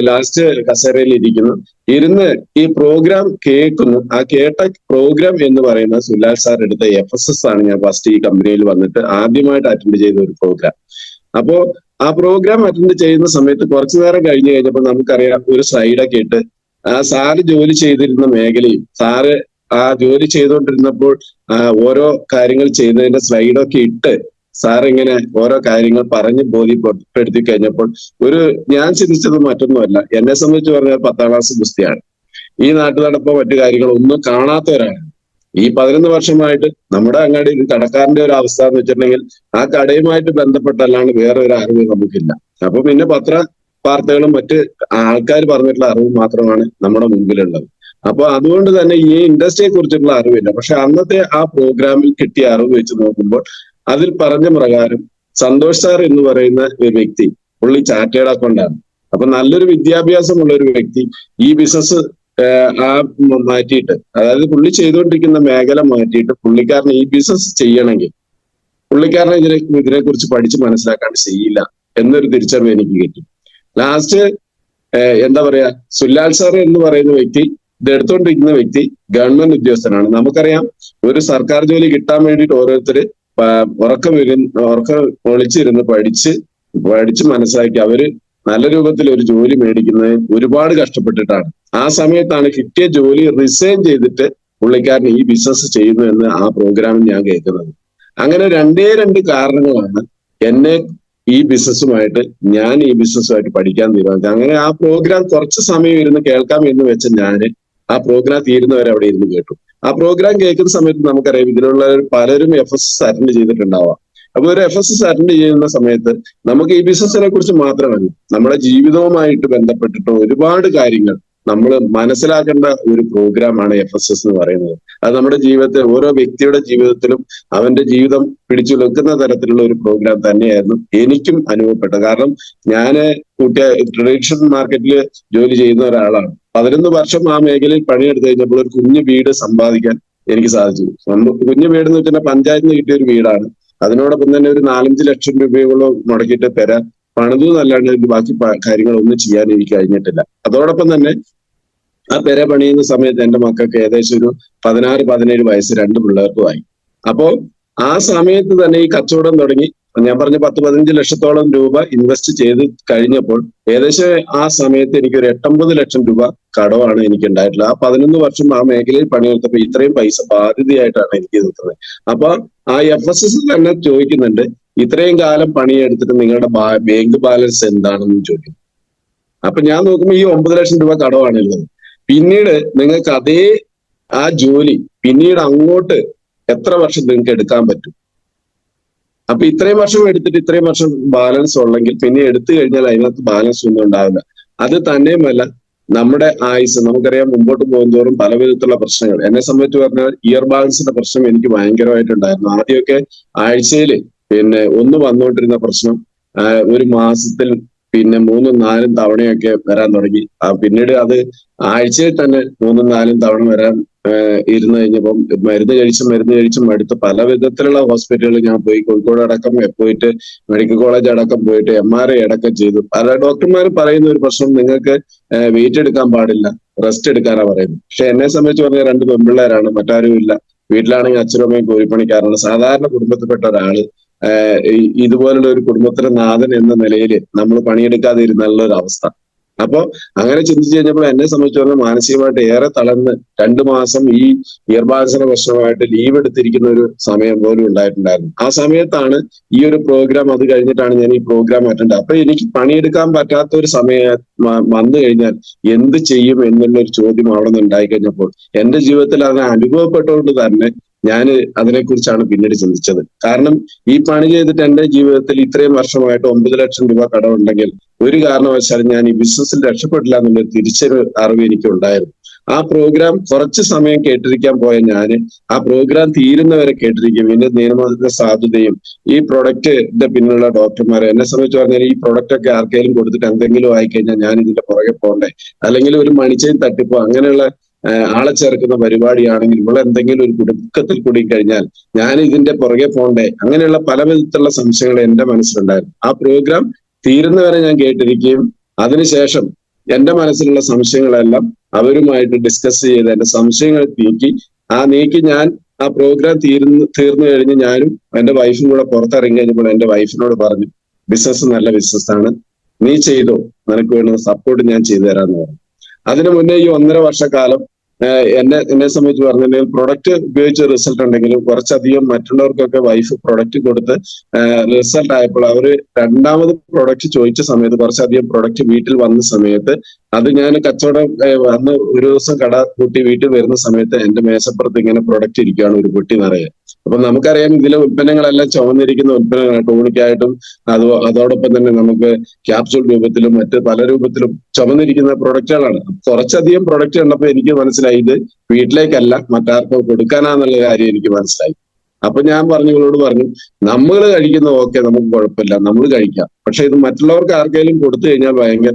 ലാസ്റ്റ് കസേരയിൽ ഇരുന്ന് ഈ പ്രോഗ്രാം കേൾക്കുന്നു. ആ കേട്ട പ്രോഗ്രാം എന്ന് പറയുന്നത് സുലാൽ സാർ എടുത്ത FSS ആണ്. ഞാൻ ഫസ്റ്റ് ഈ കമ്പനിയിൽ വന്നിട്ട് ആദ്യമായിട്ട് അറ്റൻഡ് ചെയ്ത ഒരു പ്രോഗ്രാം. അപ്പോ ആ പ്രോഗ്രാം അറ്റൻഡ് ചെയ്യുന്ന സമയത്ത് കുറച്ചു നേരം കഴിഞ്ഞു കഴിഞ്ഞപ്പോൾ നമുക്കറിയാം ഒരു സ്ലൈഡൊക്കെ ഇട്ട് ആ സാറ് ജോലി ചെയ്തിരുന്ന മേഖലയും സാറ് ആ ജോലി ചെയ്തുകൊണ്ടിരുന്നപ്പോൾ ഓരോ കാര്യങ്ങൾ ചെയ്യുന്നതിന്റെ സ്ലൈഡൊക്കെ ഇട്ട് സാർ ഇങ്ങനെ ഓരോ കാര്യങ്ങൾ പറഞ്ഞ് ബോധ്യപ്പെടുത്തി കഴിഞ്ഞപ്പോൾ ഞാൻ ചിന്തിച്ചത് മറ്റൊന്നുമല്ല, എന്നെ സംബന്ധിച്ച് പറഞ്ഞാൽ 10ാം ക്ലാസ് ഗുസ്തിയാണ്. ഈ നാട്ടു നടപ്പോ മറ്റു കാര്യങ്ങളോ ഒന്നും കാണാത്തവരാണ്. ഈ 11 വർഷമായിട്ട് നമ്മുടെ അങ്ങാടി കടക്കാരന്റെ ഒരു അവസ്ഥ എന്ന് വെച്ചിട്ടുണ്ടെങ്കിൽ ആ കടയുമായിട്ട് ബന്ധപ്പെട്ടല്ലാണ്ട് വേറെ ഒരു അറിവ് നമുക്കില്ല. അപ്പൊ പിന്നെ വാർത്തകളും മറ്റ് ആൾക്കാർ പറഞ്ഞിട്ടുള്ള അറിവ് മാത്രമാണ് നമ്മുടെ മുമ്പിലുള്ളത്. അപ്പൊ അതുകൊണ്ട് തന്നെ ഈ ഇൻഡസ്ട്രിയെ കുറിച്ചിട്ടുള്ള അറിവില്ല. പക്ഷെ അന്നത്തെ ആ പ്രോഗ്രാമിൽ കിട്ടിയ അറിവ് വെച്ച് നോക്കുമ്പോൾ അതിൽ പറഞ്ഞ പ്രകാരം സന്തോഷ് സാർ എന്ന് പറയുന്ന ഒരു വ്യക്തി, പുള്ളി ചാർട്ടേഡ് അക്കൗണ്ടാണ്. അപ്പൊ നല്ലൊരു വിദ്യാഭ്യാസമുള്ള ഒരു വ്യക്തി ഈ ബിസിനസ് മാറ്റിയിട്ട്, അതായത് പുള്ളി ചെയ്തുകൊണ്ടിരിക്കുന്ന മേഖല മാറ്റിയിട്ട് പുള്ളിക്കാരന് ഈ ബിസിനസ് ചെയ്യണമെങ്കിൽ പുള്ളിക്കാരനെ ഇതിനെക്കുറിച്ച് പഠിച്ച് മനസ്സിലാക്കാണ്ട് ചെയ്യില്ല എന്നൊരു തിരിച്ചറിവ് എനിക്ക് കിട്ടി. ലാസ്റ്റ് എന്താ പറയാ, സുലാൽ സാർ എന്ന് പറയുന്ന വ്യക്തി, ഇത് എടുത്തുകൊണ്ടിരിക്കുന്ന വ്യക്തി ഗവൺമെന്റ് ഉദ്യോഗസ്ഥനാണ്. നമുക്കറിയാം ഒരു സർക്കാർ ജോലി കിട്ടാൻ വേണ്ടിയിട്ട് ഓരോരുത്തര് ഉറക്കം ഒളിച്ചിരുന്ന് പഠിച്ച് മനസ്സിലാക്കി അവര് നല്ല രൂപത്തിൽ ഒരു ജോലി മേടിക്കുന്നതിന് ഒരുപാട് കഷ്ടപ്പെട്ടിട്ടാണ്. ആ സമയത്താണ് കിട്ടിയ ജോലി റിസൈൻ ചെയ്തിട്ട് പുള്ളിക്കാരൻ ഈ ബിസിനസ് ചെയ്യുന്നു എന്ന് ആ പ്രോഗ്രാമിൽ ഞാൻ കേൾക്കുന്നത്. അങ്ങനെ 2 കാരണങ്ങളാണ് എന്നെ ഈ ബിസിനസ്സുമായിട്ട് പഠിക്കാൻ തീരുമാനിച്ചത്. അങ്ങനെ ആ പ്രോഗ്രാം കുറച്ച് സമയം ഇരുന്ന് കേൾക്കാം എന്ന് വെച്ച് ഞാൻ ആ പ്രോഗ്രാം തീരുന്നവരെ അവിടെ ഇരുന്ന് കേട്ടു. ആ പ്രോഗ്രാം കേൾക്കുന്ന സമയത്ത് നമുക്കറിയാം ഇതിലുള്ള പലരും FSS അറ്റൻഡ് ചെയ്തിട്ടുണ്ടാവാം. അപ്പൊ ഒരു FSS അറ്റൻഡ് ചെയ്യുന്ന സമയത്ത് നമുക്ക് ഈ ബിസിനസിനെ കുറിച്ച് മാത്രമല്ല നമ്മുടെ ജീവിതവുമായിട്ട് ബന്ധപ്പെട്ടിട്ട് ഒരുപാട് കാര്യങ്ങൾ നമ്മൾ മനസ്സിലാക്കേണ്ട ഒരു പ്രോഗ്രാമാണ് FSS എന്ന് പറയുന്നത്. അത് നമ്മുടെ ജീവിതത്തിൽ ഓരോ വ്യക്തിയുടെ ജീവിതത്തിലും അവന്റെ ജീവിതം പിടിച്ചു വെക്കുന്ന തരത്തിലുള്ള ഒരു പ്രോഗ്രാം തന്നെയായിരുന്നു എനിക്കും അനുഭവപ്പെട്ടത്. കാരണം ഞാൻ ട്രഡീഷണൽ മാർക്കറ്റിൽ ജോലി ചെയ്യുന്ന ഒരാളാണ്. 11 വർഷം ആ മേഖലയിൽ പണിയെടുത്ത് കഴിഞ്ഞപ്പോൾ ഒരു കുഞ്ഞു വീട് സമ്പാദിക്കാൻ എനിക്ക് സാധിച്ചു. കുഞ്ഞു വീട് എന്ന് വെച്ചാൽ പഞ്ചായത്തിന് കിട്ടിയ ഒരു വീടാണ്. അതിനോടൊപ്പം തന്നെ ഒരു 4-5 ലക്ഷം രൂപയോളം മുടക്കിയിട്ട് പണിതു എന്നല്ലാണ്ട് ബാക്കി കാര്യങ്ങളൊന്നും ചെയ്യാൻ എനിക്ക് കഴിഞ്ഞിട്ടില്ല. അതോടൊപ്പം തന്നെ ആ പണിയുന്ന സമയത്ത് എന്റെ മക്കൾക്ക് ഏകദേശം ഒരു 16-17 വയസ്സ് 2 പിള്ളേർക്കുമായി. അപ്പോ ആ സമയത്ത് തന്നെ ഈ കച്ചവടം തുടങ്ങി. ഞാൻ പറഞ്ഞ 10-15 ലക്ഷത്തോളം രൂപ ഇൻവെസ്റ്റ് ചെയ്ത് കഴിഞ്ഞപ്പോൾ ഏകദേശം ആ സമയത്ത് എനിക്ക് ഒരു 8-9 ലക്ഷം രൂപ കടമാണ് എനിക്ക് ഉണ്ടായിട്ടുള്ളത്. ആ 11 വർഷം ആ മേഖലയിൽ പണിയെടുത്തപ്പോൾ ഇത്രയും പൈസ ബാധ്യതയായിട്ടാണ് എനിക്ക് നിൽക്കുന്നത്. അപ്പൊ ആ FSS തന്നെ ചോദിക്കുന്നുണ്ട്, ഇത്രയും കാലം പണിയെടുത്തിട്ട് നിങ്ങളുടെ ബാങ്ക് ബാലൻസ് എന്താണെന്ന് ചോദിക്കും. അപ്പൊ ഞാൻ നോക്കുമ്പോൾ ഈ 9 ലക്ഷം രൂപ കടമാണ് ഉള്ളത്. പിന്നീട് നിങ്ങൾക്ക് അതേ ആ ജോലി പിന്നീട് അങ്ങോട്ട് എത്ര വർഷം നിങ്ങൾക്ക് എടുക്കാൻ പറ്റും? അപ്പൊ ഇത്രയും വർഷം എടുത്തിട്ട് ഇത്രയും വർഷം ബാലൻസ് ഉള്ളെങ്കിൽ പിന്നെ എടുത്തു കഴിഞ്ഞാൽ അതിനകത്ത് ബാലൻസ് ഒന്നും ഉണ്ടാവില്ല. അത് തന്നെയുമല്ല, നമ്മുടെ ആയുസ് നമുക്കറിയാം, മുമ്പോട്ട് പോകുന്തോറും പല വിധത്തിലുള്ള പ്രശ്നങ്ങൾ. എന്നെ സംബന്ധിച്ച് പറഞ്ഞാൽ ഇയർ ബാലൻസിന്റെ പ്രശ്നം എനിക്ക് ഭയങ്കരമായിട്ടുണ്ടായിരുന്നു. ആദ്യമൊക്കെ ആഴ്ചയിൽ പിന്നെ ഒന്ന് വന്നുകൊണ്ടിരുന്ന പ്രശ്നം ഒരു മാസത്തിൽ പിന്നെ 3-4 തവണയൊക്കെ വരാൻ തുടങ്ങി. പിന്നീട് അത് ആഴ്ചയിൽ തന്നെ 3-4 തവണ വരാൻ ഇരുന്ന് കഴിഞ്ഞപ്പം മരുന്ന് കഴിച്ചും അടുത്ത് പല വിധത്തിലുള്ള ഹോസ്പിറ്റലുകളിൽ ഞാൻ പോയി. കോഴിക്കോട് അടക്കം പോയിട്ട്, മെഡിക്കൽ കോളേജ് അടക്കം പോയിട്ട് MRI അടക്കം ചെയ്തു. പല ഡോക്ടർമാർ പറയുന്ന ഒരു പ്രശ്നം, നിങ്ങൾക്ക് വെയിറ്റ് എടുക്കാൻ പാടില്ല, റെസ്റ്റ് എടുക്കാനാ പറയുന്നത്. പക്ഷെ എന്നെ സംബന്ധിച്ച് പറഞ്ഞാൽ 2 പെൺപിള്ളേരാണ്, മറ്റാരും ഇല്ല. വീട്ടിലാണെങ്കിൽ അച്ഛനും അമ്മയും കൂലിപ്പണിക്കാരാണ്. സാധാരണ കുടുംബത്തിൽപ്പെട്ട ഒരാള് ഇതുപോലുള്ള ഒരു കുടുംബത്തിലെ നാഥൻ എന്ന നിലയിൽ നമ്മൾ പണിയെടുക്കാതെ ഇരുന്നുള്ള ഒരു അവസ്ഥ. അപ്പൊ അങ്ങനെ ചിന്തിച്ചു കഴിഞ്ഞപ്പോൾ എന്നെ സംബന്ധിച്ചിടത്തോളം മാനസികമായിട്ട് ഏറെ തളർന്ന് 2 മാസം ഈ ഇയർ ബാലൻസിന്റെ പ്രശ്നമായിട്ട് ലീവ് എടുത്തിരിക്കുന്ന ഒരു സമയം പോലും ഉണ്ടായിട്ടുണ്ടായിരുന്നു. ആ സമയത്താണ് ഈ ഒരു പ്രോഗ്രാം, അത് കഴിഞ്ഞിട്ടാണ് ഞാൻ ഈ പ്രോഗ്രാം അറ്റൻഡ്. അപ്പൊ എനിക്ക് പണിയെടുക്കാൻ പറ്റാത്ത ഒരു സമയം വന്നു കഴിഞ്ഞാൽ എന്ത് ചെയ്യും എന്നുള്ള ഒരു ചോദ്യം അവിടെ നിന്ന് ഉണ്ടായി കഴിഞ്ഞപ്പോൾ എന്റെ ജീവിതത്തിൽ അത് അനുഭവപ്പെട്ടുകൊണ്ട് തന്നെ ഞാൻ അതിനെക്കുറിച്ചാണ് പിന്നീട് ചിന്തിച്ചത്. കാരണം ഈ പണി ചെയ്തിട്ട് എന്റെ ജീവിതത്തിൽ ഇത്രയും വർഷമായിട്ട് 9 ലക്ഷം രൂപ കടമുണ്ടെങ്കിൽ ഒരു കാരണവശാലും ഞാൻ ഈ ബിസിനസ്സിൽ രക്ഷപ്പെട്ടില്ല എന്നുള്ളൊരു അറിവ് എനിക്ക് ഉണ്ടായിരുന്നു. ആ പ്രോഗ്രാം കുറച്ച് സമയം കേട്ടിരിക്കാൻ പോയ ഞാന് ആ പ്രോഗ്രാം തീരുന്നവരെ കേട്ടിരിക്കും. ഇതിന്റെ നിയമത്തിന്റെ സാധുതയും ഈ പ്രൊഡക്റ്റിന്റെ പിന്നിലുള്ള ഡോക്ടർമാരെ, എന്നെ സംബന്ധിച്ച് പറഞ്ഞാൽ ഈ പ്രൊഡക്റ്റ് ഒക്കെ ആർക്കെങ്കിലും കൊടുത്തിട്ട് എന്തെങ്കിലും ആയിക്കഴിഞ്ഞാൽ ഞാൻ ഇതിന്റെ പുറകെ പോകണ്ടേ? അല്ലെങ്കിൽ ഒരു മണിച്ചെയിൻ തട്ടിപ്പോ അങ്ങനെയുള്ള ആളെ ചേർക്കുന്ന പരിപാടിയാണെങ്കിൽ ഇവിടെ എന്തെങ്കിലും ഒരു കുടുക്കത്തിൽ കൂടി കഴിഞ്ഞാൽ ഞാൻ ഇതിന്റെ പുറകെ പോകണ്ടേ? അങ്ങനെയുള്ള പല വിധത്തിലുള്ള സംശയങ്ങൾ എന്റെ മനസ്സിലുണ്ടായിരുന്നു. ആ പ്രോഗ്രാം തീരുന്നവരെ ഞാൻ കേട്ടിരിക്കുകയും അതിനുശേഷം എന്റെ മനസ്സിലുള്ള സംശയങ്ങളെല്ലാം അവരുമായിട്ട് ഡിസ്കസ് ചെയ്ത് എന്റെ സംശയങ്ങൾ നീക്കി ഞാൻ ആ പ്രോഗ്രാം തീർന്നു കഴിഞ്ഞ് ഞാനും എന്റെ വൈഫും കൂടെ പുറത്തിറങ്ങി കഴിഞ്ഞപ്പോൾ എന്റെ വൈഫിനോട് പറഞ്ഞു, ബിസിനസ് നല്ല ബിസിനസ്സാണ്, നീ ചെയ്തോ, നിനക്ക് വേണ്ടുന്ന സപ്പോർട്ട് ഞാൻ ചെയ്തു തരാമെന്ന് പറഞ്ഞു. അതിനു മുന്നേ ഈ 1.5 വർഷക്കാലം എന്നെ സംബന്ധിച്ച് പറഞ്ഞിട്ടുണ്ടെങ്കിൽ പ്രൊഡക്റ്റ് ഉപയോഗിച്ച റിസൾട്ട് ഉണ്ടെങ്കിലും കുറച്ചധികം മറ്റുള്ളവർക്കൊക്കെ വൈഫ് പ്രൊഡക്റ്റ് കൊടുത്ത് റിസൾട്ട് ആയപ്പോൾ അവര് രണ്ടാമത് പ്രൊഡക്റ്റ് ചോദിച്ച സമയത്ത് കുറച്ചധികം പ്രൊഡക്റ്റ് വീട്ടിൽ വന്ന സമയത്ത് അത് ഞാൻ കച്ചവടം അന്ന് ഒരു ദിവസം കട കൂട്ടി വീട്ടിൽ വരുന്ന സമയത്ത് എന്റെ മേശപ്പുറത്ത് ഇങ്ങനെ പ്രൊഡക്റ്റ് ഇരിക്കുകയാണ്, ഒരു പൊട്ടി നിറയെ. അപ്പൊ നമുക്കറിയാം ഇതിലെ ഉൽപ്പന്നങ്ങളെല്ലാം ചുവന്നിരിക്കുന്ന ഉൽപ്പന്നങ്ങളാണ്. ടോണിക്കായിട്ടും അതോടൊപ്പം തന്നെ നമുക്ക് ക്യാപ്സൂൾ രൂപത്തിലും മറ്റ് പല രൂപത്തിലും ചുമന്നിരിക്കുന്ന പ്രൊഡക്റ്റുകളാണ്. കുറച്ചധികം പ്രൊഡക്റ്റ് കണ്ടപ്പോൾ എനിക്ക് മനസ്സിലായി ഇത് വീട്ടിലേക്കല്ല മറ്റാർക്കോ കൊടുക്കാനാന്നുള്ള കാര്യം എനിക്ക് മനസ്സിലായി. അപ്പൊ ഞാൻ ഇവളോട് പറഞ്ഞു, നമ്മൾ കഴിക്കുന്ന ഓക്കെ, നമുക്ക് കുഴപ്പമില്ല, നമ്മൾ കഴിക്കാം. പക്ഷെ ഇത് മറ്റുള്ളവർക്ക് ആർക്കെങ്കിലും കൊടുത്തു കഴിഞ്ഞാൽ ഭയങ്കര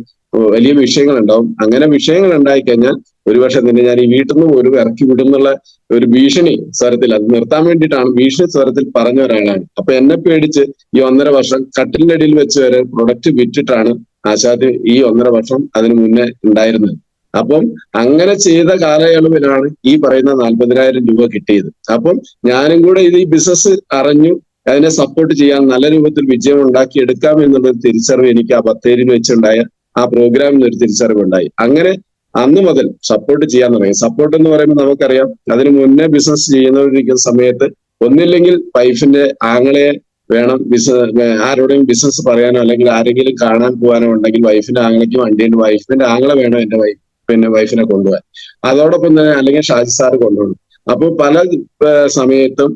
വലിയ വിഷയങ്ങൾ ഉണ്ടാവും. അങ്ങനെ വിഷയങ്ങൾ ഉണ്ടായി കഴിഞ്ഞാൽ ഒരുപക്ഷെ തന്നെ ഞാൻ ഈ വീട്ടിൽ നിന്ന് പോലും ഇറക്കി വിടുന്നുള്ള ഒരു ഭീഷണി സ്വരത്തിൽ, അത് നിർത്താൻ വേണ്ടിയിട്ടാണ് ഭീഷണി സ്വരത്തിൽ പറഞ്ഞ ഒരാളാണ്. അപ്പൊ എന്നെ പേടിച്ച് ഈ 1.5 വർഷം കട്ടിലിന്റെ അടിയിൽ വെച്ച് വരെ പ്രൊഡക്റ്റ് വിറ്റിട്ടാണ് ആശാദ് ഈ 1.5 വർഷം അതിനു മുന്നേ ഉണ്ടായിരുന്നത്. അപ്പം അങ്ങനെ ചെയ്ത കാലയളവിലാണ് ഈ പറയുന്ന 40,000 രൂപ കിട്ടിയത്. അപ്പം ഞാനും കൂടെ ഈ ബിസിനസ് അറിഞ്ഞു അതിനെ സപ്പോർട്ട് ചെയ്യാൻ നല്ല രൂപത്തിൽ വിജയം ഉണ്ടാക്കി എടുക്കാം എന്നുള്ള തിരിച്ചറിവ് എനിക്ക് ആ ബത്തേരിയിൽ വെച്ചുണ്ടായ ആ പ്രോഗ്രാമിൽ ഒരു തിരിച്ചറിവുണ്ടായി. അങ്ങനെ അന്ന് മുതൽ സപ്പോർട്ട് ചെയ്യാൻ തുടങ്ങി. സപ്പോർട്ട് എന്ന് പറയുമ്പോൾ നമുക്കറിയാം, അതിന് മുന്നേ ബിസിനസ് ചെയ്യുന്നവരിരിക്കുന്ന സമയത്ത് ഒന്നില്ലെങ്കിൽ വൈഫിന്റെ ആങ്ങളെ വേണം, ആരോടെങ്കിലും ബിസിനസ് പറയാനോ അല്ലെങ്കിൽ ആരെങ്കിലും കാണാൻ പോകാനോ ഉണ്ടെങ്കിൽ വൈഫിന്റെ ആങ്ങളയ്ക്ക് വണ്ടിയുണ്ട്, വൈഫിന്റെ ആങ്ങളെ വേണം എന്റെ വൈഫിനെ കൊണ്ടുപോകാൻ. അതോടൊപ്പം തന്നെ അല്ലെങ്കിൽ ഷാജി സാറ് കൊണ്ടുപോകണം. അപ്പൊ പല സമയത്തും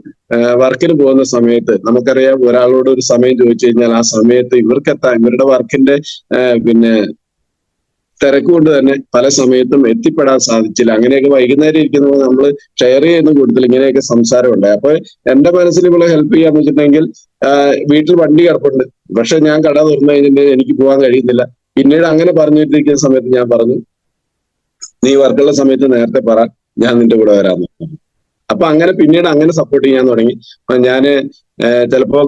വർക്കിന് പോകുന്ന സമയത്ത് നമുക്കറിയാം, ഒരാളോട് ഒരു സമയം ചോദിച്ചു കഴിഞ്ഞാൽ ആ സമയത്ത് ഇവരുടെ വർക്കിന്റെ തിരക്ക് കൊണ്ട് തന്നെ പല സമയത്തും എത്തിപ്പെടാൻ സാധിച്ചില്ല. അങ്ങനെയൊക്കെ വൈകുന്നേരം ഇരിക്കുന്നത് നമ്മൾ ഷെയർ ചെയ്യുന്ന കൂടുതൽ ഇങ്ങനെയൊക്കെ സംസാരമുണ്ടായി. അപ്പൊ എന്റെ മനസ്സിൽ ഇവിടെ ഹെൽപ്പ് ചെയ്യാന്ന് വെച്ചിട്ടുണ്ടെങ്കിൽ വീട്ടിൽ വണ്ടി കിടപ്പുണ്ട്, പക്ഷെ ഞാൻ കട തുറന്നു കഴിഞ്ഞിട്ട് എനിക്ക് പോകാൻ കഴിയുന്നില്ല. പിന്നീട് അങ്ങനെ പറഞ്ഞിട്ടിരിക്കുന്ന സമയത്ത് ഞാൻ പറഞ്ഞു, നീ വർക്കുള്ള സമയത്ത് നേരത്തെ പറ, ഞാൻ നിന്റെ കൂടെ വരാമെന്ന് പറഞ്ഞു. അപ്പൊ അങ്ങനെ പിന്നീട് അങ്ങനെ സപ്പോർട്ട് ചെയ്യാൻ തുടങ്ങി. ഞാന് ചിലപ്പോ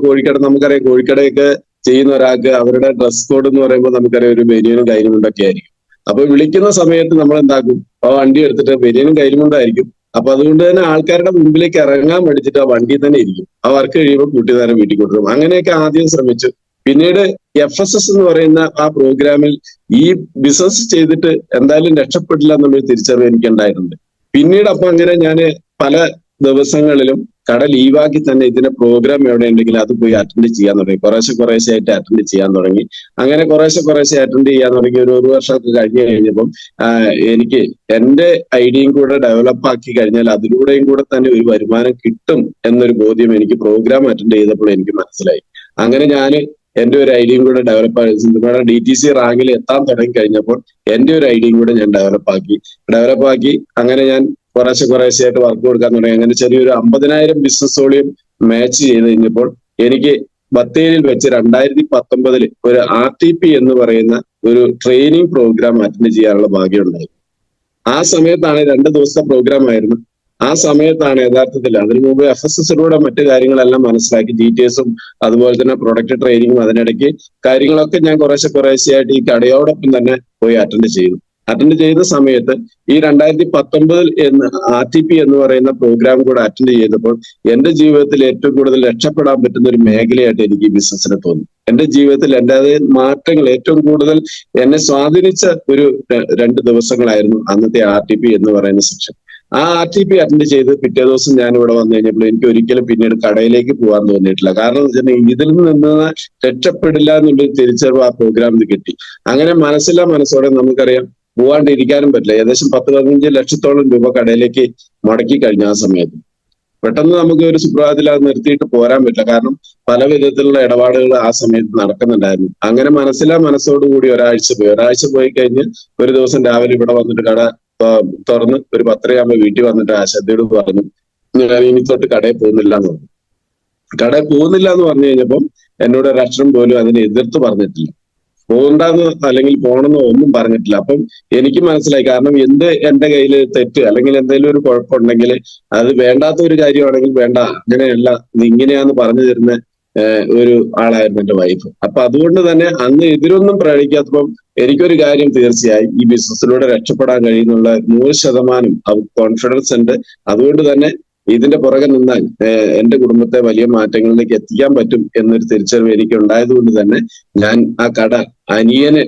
നമുക്കറിയാം കോഴിക്കടയൊക്കെ ചെയ്യുന്ന ഒരാൾക്ക് അവരുടെ ഡ്രസ് കോഡ് എന്ന് പറയുമ്പോൾ നമുക്കറിയാം ഒരു ബനിയനും കൈലുമുണ്ടൊക്കെ ആയിരിക്കും. അപ്പൊ വിളിക്കുന്ന സമയത്ത് നമ്മൾ എന്താക്കും, ആ വണ്ടി എടുത്തിട്ട് ബനിയനും കൈലുമുണ്ടായിരിക്കും. അപ്പൊ അതുകൊണ്ട് തന്നെ ആൾക്കാരുടെ മുമ്പിലേക്ക് ഇറങ്ങാൻ പഠിച്ചിട്ട് ആ വണ്ടിയിൽ തന്നെ ഇരിക്കും. ആ വർക്ക് കഴിയുമ്പോൾ കൂട്ടുകാരൻ വീട്ടിൽ കൊണ്ടുവരും. അങ്ങനെയൊക്കെ ആദ്യം ശ്രമിച്ചു. പിന്നീട് FSS എന്ന് പറയുന്ന ആ പ്രോഗ്രാമിൽ ഈ ബിസിനസ് ചെയ്തിട്ട് എന്തായാലും രക്ഷപ്പെടില്ല എന്നുള്ളൊരു തിരിച്ചറിവ് എനിക്ക് ഉണ്ടായിട്ടുണ്ട്. പിന്നീട് അപ്പൊ അങ്ങനെ ഞാൻ പല ദിവസങ്ങളിലും കട ലീവാക്കി തന്നെ ഇതിന്റെ പ്രോഗ്രാം എവിടെ ഉണ്ടെങ്കിൽ അത് പോയി അറ്റൻഡ് ചെയ്യാൻ തുടങ്ങി. കുറേശ്ശെ ആയിട്ട് അറ്റൻഡ് ചെയ്യാൻ തുടങ്ങി. അങ്ങനെ കുറേശ്ശെ അറ്റൻഡ് ചെയ്യാൻ തുടങ്ങി. ഒരു വർഷമൊക്കെ കഴിഞ്ഞപ്പം എനിക്ക് എന്റെ ഐഡിയയും കൂടെ ഡെവലപ്പ് ആക്കി കഴിഞ്ഞാൽ അതിലൂടെയും കൂടെ തന്നെ ഒരു വരുമാനം കിട്ടും എന്നൊരു ബോധ്യം എനിക്ക് പ്രോഗ്രാം അറ്റൻഡ് ചെയ്തപ്പോൾ എനിക്ക് മനസ്സിലായി. അങ്ങനെ ഞാൻ എന്റെ ഒരു ഐഡിയയും കൂടെ ഡെവലപ്പ് ആക്കി DTC റാങ്കിൽ എത്താൻ തുടങ്ങി കഴിഞ്ഞപ്പോൾ എന്റെ ഒരു ഐഡിയയും കൂടെ ഞാൻ ഡെവലപ്പ് ആക്കി അങ്ങനെ ഞാൻ കുറേശ്ശെ ആയിട്ട് വർക്ക് കൊടുക്കാൻ തുടങ്ങി. അങ്ങനെ ചെറിയൊരു 50,000 ബിസിനസ്സോളിയും മാച്ച് ചെയ്ത് കഴിഞ്ഞപ്പോൾ എനിക്ക് ബത്തേരിയിൽ വെച്ച് 2019 ഒരു RTP എന്ന് പറയുന്ന ഒരു ട്രെയിനിങ് പ്രോഗ്രാം അറ്റൻഡ് ചെയ്യാനുള്ള ഭാഗ്യം ഉണ്ടായി. ആ സമയത്താണ് 2 ദിവസത്തെ പ്രോഗ്രാം ആയിരുന്നു. ആ സമയത്താണ് യഥാർത്ഥത്തിൽ അതിനു മുമ്പ് FSSലൂടെ മറ്റു കാര്യങ്ങളെല്ലാം മനസ്സിലാക്കി, GTSും അതുപോലെ തന്നെ പ്രൊഡക്റ്റ് ട്രെയിനിങ്ങും അതിനിടയ്ക്ക് കാര്യങ്ങളൊക്കെ ഞാൻ കുറേശ്ശെ ആയിട്ട് ഈ കടയോടൊപ്പം തന്നെ പോയി അറ്റൻഡ് ചെയ്ത സമയത്ത് ഈ 2019 RTP എന്ന് പറയുന്ന പ്രോഗ്രാം കൂടെ അറ്റൻഡ് ചെയ്തപ്പോൾ എന്റെ ജീവിതത്തിൽ ഏറ്റവും കൂടുതൽ രക്ഷപ്പെടാൻ പറ്റുന്ന ഒരു മേഖലയായിട്ട് എനിക്ക് ഈ ബിസിനസ്സിനെ തോന്നി. എന്റെ ജീവിതത്തിൽ എൻ്റെ മാറ്റങ്ങൾ ഏറ്റവും കൂടുതൽ എന്നെ സ്വാധീനിച്ച ഒരു 2 ദിവസങ്ങളായിരുന്നു അന്നത്തെ RTP എന്ന് പറയുന്ന സെക്ഷൻ. ആ RTP അറ്റൻഡ് ചെയ്ത് പിറ്റേ ദിവസം ഞാൻ ഇവിടെ വന്നു കഴിഞ്ഞപ്പോൾ എനിക്ക് ഒരിക്കലും പിന്നീട് കടയിലേക്ക് പോകാൻ തോന്നിയിട്ടില്ല. കാരണം എന്ന് വെച്ചിട്ടുണ്ടെങ്കിൽ ഇതിൽ നിന്ന് രക്ഷപ്പെടില്ല എന്നുള്ളൊരു തിരിച്ചറിവ് ആ പ്രോഗ്രാമിൽ കിട്ടി. അങ്ങനെ മനസ്സോടെ നമുക്കറിയാം പോവാണ്ടിരിക്കാനും പറ്റില്ല. ഏകദേശം 10-15 ലക്ഷത്തോളം രൂപ കടയിലേക്ക് മുടക്കി കഴിഞ്ഞ ആ സമയത്ത് പെട്ടെന്ന് നമുക്ക് ഒരു സുപ്രഭാതത്തിൽ അത് നിർത്തിയിട്ട് പോരാൻ പറ്റില്ല. കാരണം പല വിധത്തിലുള്ള ഇടപാടുകൾ ആ സമയത്ത് നടക്കുന്നുണ്ടായിരുന്നു. അങ്ങനെ മനസ്സോടുകൂടി ഒരാഴ്ച പോയി കഴിഞ്ഞ് ഒരു ദിവസം രാവിലെ ഇവിടെ വന്നിട്ട് കട തുറന്ന് ഒരു 10:30 വീട്ടിൽ വന്നിട്ട് ആശാദ്യോട് പറഞ്ഞു ഇനി തൊട്ട് കടയിൽ പോകുന്നില്ല എന്ന് പറഞ്ഞു കഴിഞ്ഞപ്പം എന്നോട് ഒരു അക്ഷരം പോലും അതിനെ എതിർത്ത് പറഞ്ഞിട്ടില്ല. പോകണ്ടെന്ന് അല്ലെങ്കിൽ പോകണമെന്നോ ഒന്നും പറഞ്ഞിട്ടില്ല. അപ്പം എനിക്ക് മനസ്സിലായി, കാരണം എന്റെ കയ്യിൽ തെറ്റ് അല്ലെങ്കിൽ എന്തെങ്കിലും ഒരു കുഴപ്പമുണ്ടെങ്കിൽ അത് വേണ്ടാത്ത ഒരു കാര്യമാണെങ്കിൽ വേണ്ട, അങ്ങനെയല്ല ഇത് ഇങ്ങനെയാന്ന് പറഞ്ഞു തരുന്ന ഒരു ആളായിരുന്നു എന്റെ വൈഫ്. അപ്പൊ അതുകൊണ്ട് തന്നെ അന്ന് എതിരൊന്നും പ്രകടിക്കാത്തപ്പം എനിക്കൊരു കാര്യം തീർച്ചയായും ഈ ബിസിനസ്സിലൂടെ രക്ഷപ്പെടാൻ കഴിയുന്നുള്ള 100% കോൺഫിഡൻസ് ഉണ്ട്. അതുകൊണ്ട് തന്നെ ഇതിന്റെ പുറകെ നിന്നാൽ എന്റെ കുടുംബത്തെ വലിയ മാറ്റങ്ങളിലേക്ക് എത്തിക്കാൻ പറ്റും എന്നൊരു തിരിച്ചറിവ് എനിക്ക് ഉണ്ടായതുകൊണ്ട് തന്നെ ഞാൻ ആ കട അനിയന്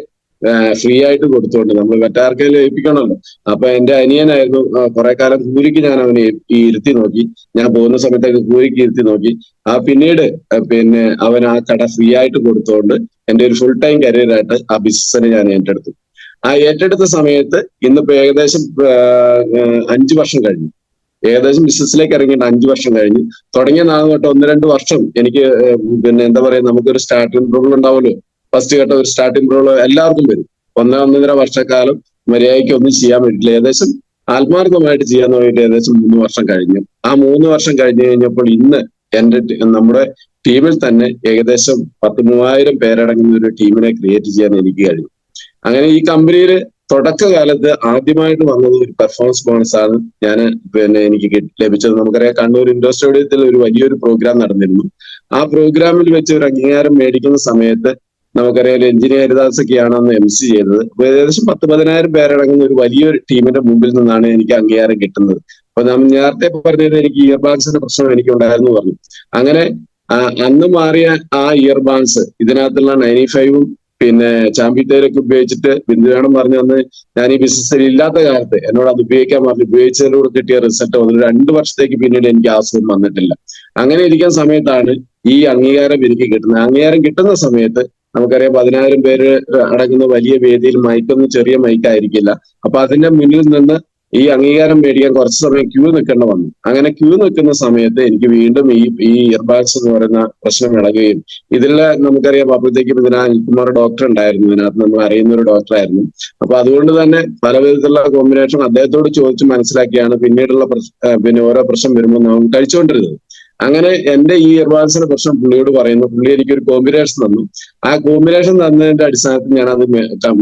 ഫ്രീ ആയിട്ട് കൊടുത്തുകൊണ്ട്, നമ്മൾ മറ്റാർക്കെങ്കിലും ഏൽപ്പിക്കണമല്ലോ. അപ്പൊ എന്റെ അനിയനായിരുന്നു കുറെ കാലം കൂലിക്ക് ഞാൻ അവനെ ഇരുത്തി നോക്കി. ഞാൻ പോകുന്ന സമയത്തൊക്കെ കൂലിക്ക് ഇരുത്തി നോക്കി. പിന്നീട് അവൻ ആ കട ഫ്രീ ആയിട്ട് കൊടുത്തുകൊണ്ട് എന്റെ ഒരു ഫുൾ ടൈം കരിയറായിട്ട് ആ ബിസിനസ്സിനെ ഞാൻ ഏറ്റെടുത്തു. ആ ഏറ്റെടുത്ത സമയത്ത് ഇന്നിപ്പോ ഏകദേശം 5 വർഷം കഴിഞ്ഞു. ഏകദേശം ബിസിനസ്സിലേക്ക് ഇറങ്ങിയിട്ട് 5 വർഷം കഴിഞ്ഞ് തുടങ്ങിയ നാൾ തൊട്ട് 1-2 വർഷം എനിക്ക് എന്താ പറയാ, നമുക്കൊരു സ്റ്റാർട്ടിംഗ് ട്രബിൾ ഉണ്ടാവുമല്ലോ. ഫസ്റ്റ് ഘട്ടം ഒരു സ്റ്റാർട്ടിംഗ് ട്രബിൾ എല്ലാവർക്കും വരും. 1-1.5 വർഷക്കാലം മര്യാദയ്ക്ക് ഒന്നും ചെയ്യാൻ പറ്റില്ല. ഏകദേശം ആത്മാർത്ഥമായിട്ട് ചെയ്യാൻ തുടങ്ങിയിട്ട് ഏകദേശം 3 വർഷം കഴിഞ്ഞു. ആ 3 വർഷം കഴിഞ്ഞു കഴിഞ്ഞപ്പോൾ ഇന്ന് നമ്മുടെ ടീമിൽ തന്നെ ഏകദേശം 10,000-3000 പേരടങ്ങുന്ന ഒരു ടീമിനെ ക്രിയേറ്റ് ചെയ്യാൻ എനിക്ക് കഴിഞ്ഞു. അങ്ങനെ ഈ കമ്പനിയിൽ തുടക്കകാലത്ത് ആദ്യമായിട്ട് വന്നത് ഒരു പെർഫോമൻസ് ബോണസ് ആണ് എനിക്ക് ലഭിച്ചത്. നമുക്കറിയാം, കണ്ണൂർ ഇൻഡോർ സ്റ്റേഡിയത്തിൽ ഒരു വലിയൊരു പ്രോഗ്രാം നടന്നിരുന്നു. ആ പ്രോഗ്രാമിൽ വെച്ച് ഒരു അംഗീകാരം മേടിക്കുന്ന സമയത്ത് നമുക്കറിയാം എഞ്ചിനീയർ ഹരിദാസ് ഒക്കെയാണ് അന്ന് MC ചെയ്തത്. അപ്പൊ ഏകദേശം 10,000-15,000 പേരടങ്ങുന്ന ഒരു വലിയൊരു ടീമിന്റെ മുമ്പിൽ നിന്നാണ് എനിക്ക് അംഗീകാരം കിട്ടുന്നത്. അപ്പൊ നേരത്തെ പറഞ്ഞത് എനിക്ക് ഇയർ ബാഗ്സിന്റെ പ്രശ്നം എനിക്ക് ഉണ്ടായിരുന്നു പറഞ്ഞു. അങ്ങനെ അന്ന് മാറിയ ആ ഇയർ ബാഗ്സ് ഇതിനകത്തുള്ള 95-ഉം ചാമ്പ്യത്തേരൊക്കെ ഉപയോഗിച്ചിട്ട് ബിന്ദുവേണം പറഞ്ഞു അന്ന് ഞാൻ ഈ ബിസിനസ്സിൽ ഇല്ലാത്ത കാലത്ത് എന്നോട് അത് ഉപയോഗിക്കാൻ പറഞ്ഞു. ഉപയോഗിച്ചതിലൂടെ കിട്ടിയ റിസൾട്ട് വന്നു. 2 വർഷത്തേക്ക് പിന്നീട് എനിക്ക് അസുഖം വന്നിട്ടില്ല. അങ്ങനെ ഇരിക്കുന്ന സമയത്താണ് ഈ അംഗീകാരം എനിക്ക് കിട്ടുന്നത്. അംഗീകാരം കിട്ടുന്ന സമയത്ത് നമുക്കറിയാം 10,000 പേര് അടങ്ങുന്ന വലിയ വേദിയിൽ മൈക്കൊന്നും ചെറിയ മൈക്കായിരിക്കില്ല. അപ്പൊ അതിന്റെ മുന്നിൽ നിന്ന് ഈ അംഗീകാരം മേടിക്കാൻ കുറച്ച് സമയം ക്യൂ നിൽക്കേണ്ട വന്നു. അങ്ങനെ ക്യൂ നിൽക്കുന്ന സമയത്ത് എനിക്ക് വീണ്ടും ഈ ഇയർബാഗ്സ് എന്ന് പറയുന്ന പ്രശ്നം ഇളകുകയും നമുക്കറിയാം അപ്പോഴത്തേക്കും അനിൽകുമാർ ഡോക്ടർ ഉണ്ടായിരുന്നു. ഇതിനകത്ത് നമ്മൾ അറിയുന്ന ഒരു ഡോക്ടറായിരുന്നു. അപ്പൊ അതുകൊണ്ട് തന്നെ പല വിധത്തിലുള്ള കോമ്പിനേഷൻ അദ്ദേഹത്തോട് ചോദിച്ച് മനസ്സിലാക്കിയാണ് പിന്നീടുള്ള ഓരോ പ്രശ്നം വരുമ്പോൾ നാം കഴിച്ചുകൊണ്ടിരുന്നത്. അങ്ങനെ എന്റെ ഈ ഇയർബാഗ്സിന്റെ പ്രശ്നം പുള്ളിയോട് പറയുന്നു. പുള്ളി എനിക്കൊരു കോമ്പിനേഷൻ തന്നു. ആ കോമ്പിനേഷൻ തന്നതിന്റെ അടിസ്ഥാനത്തിൽ ഞാൻ അത്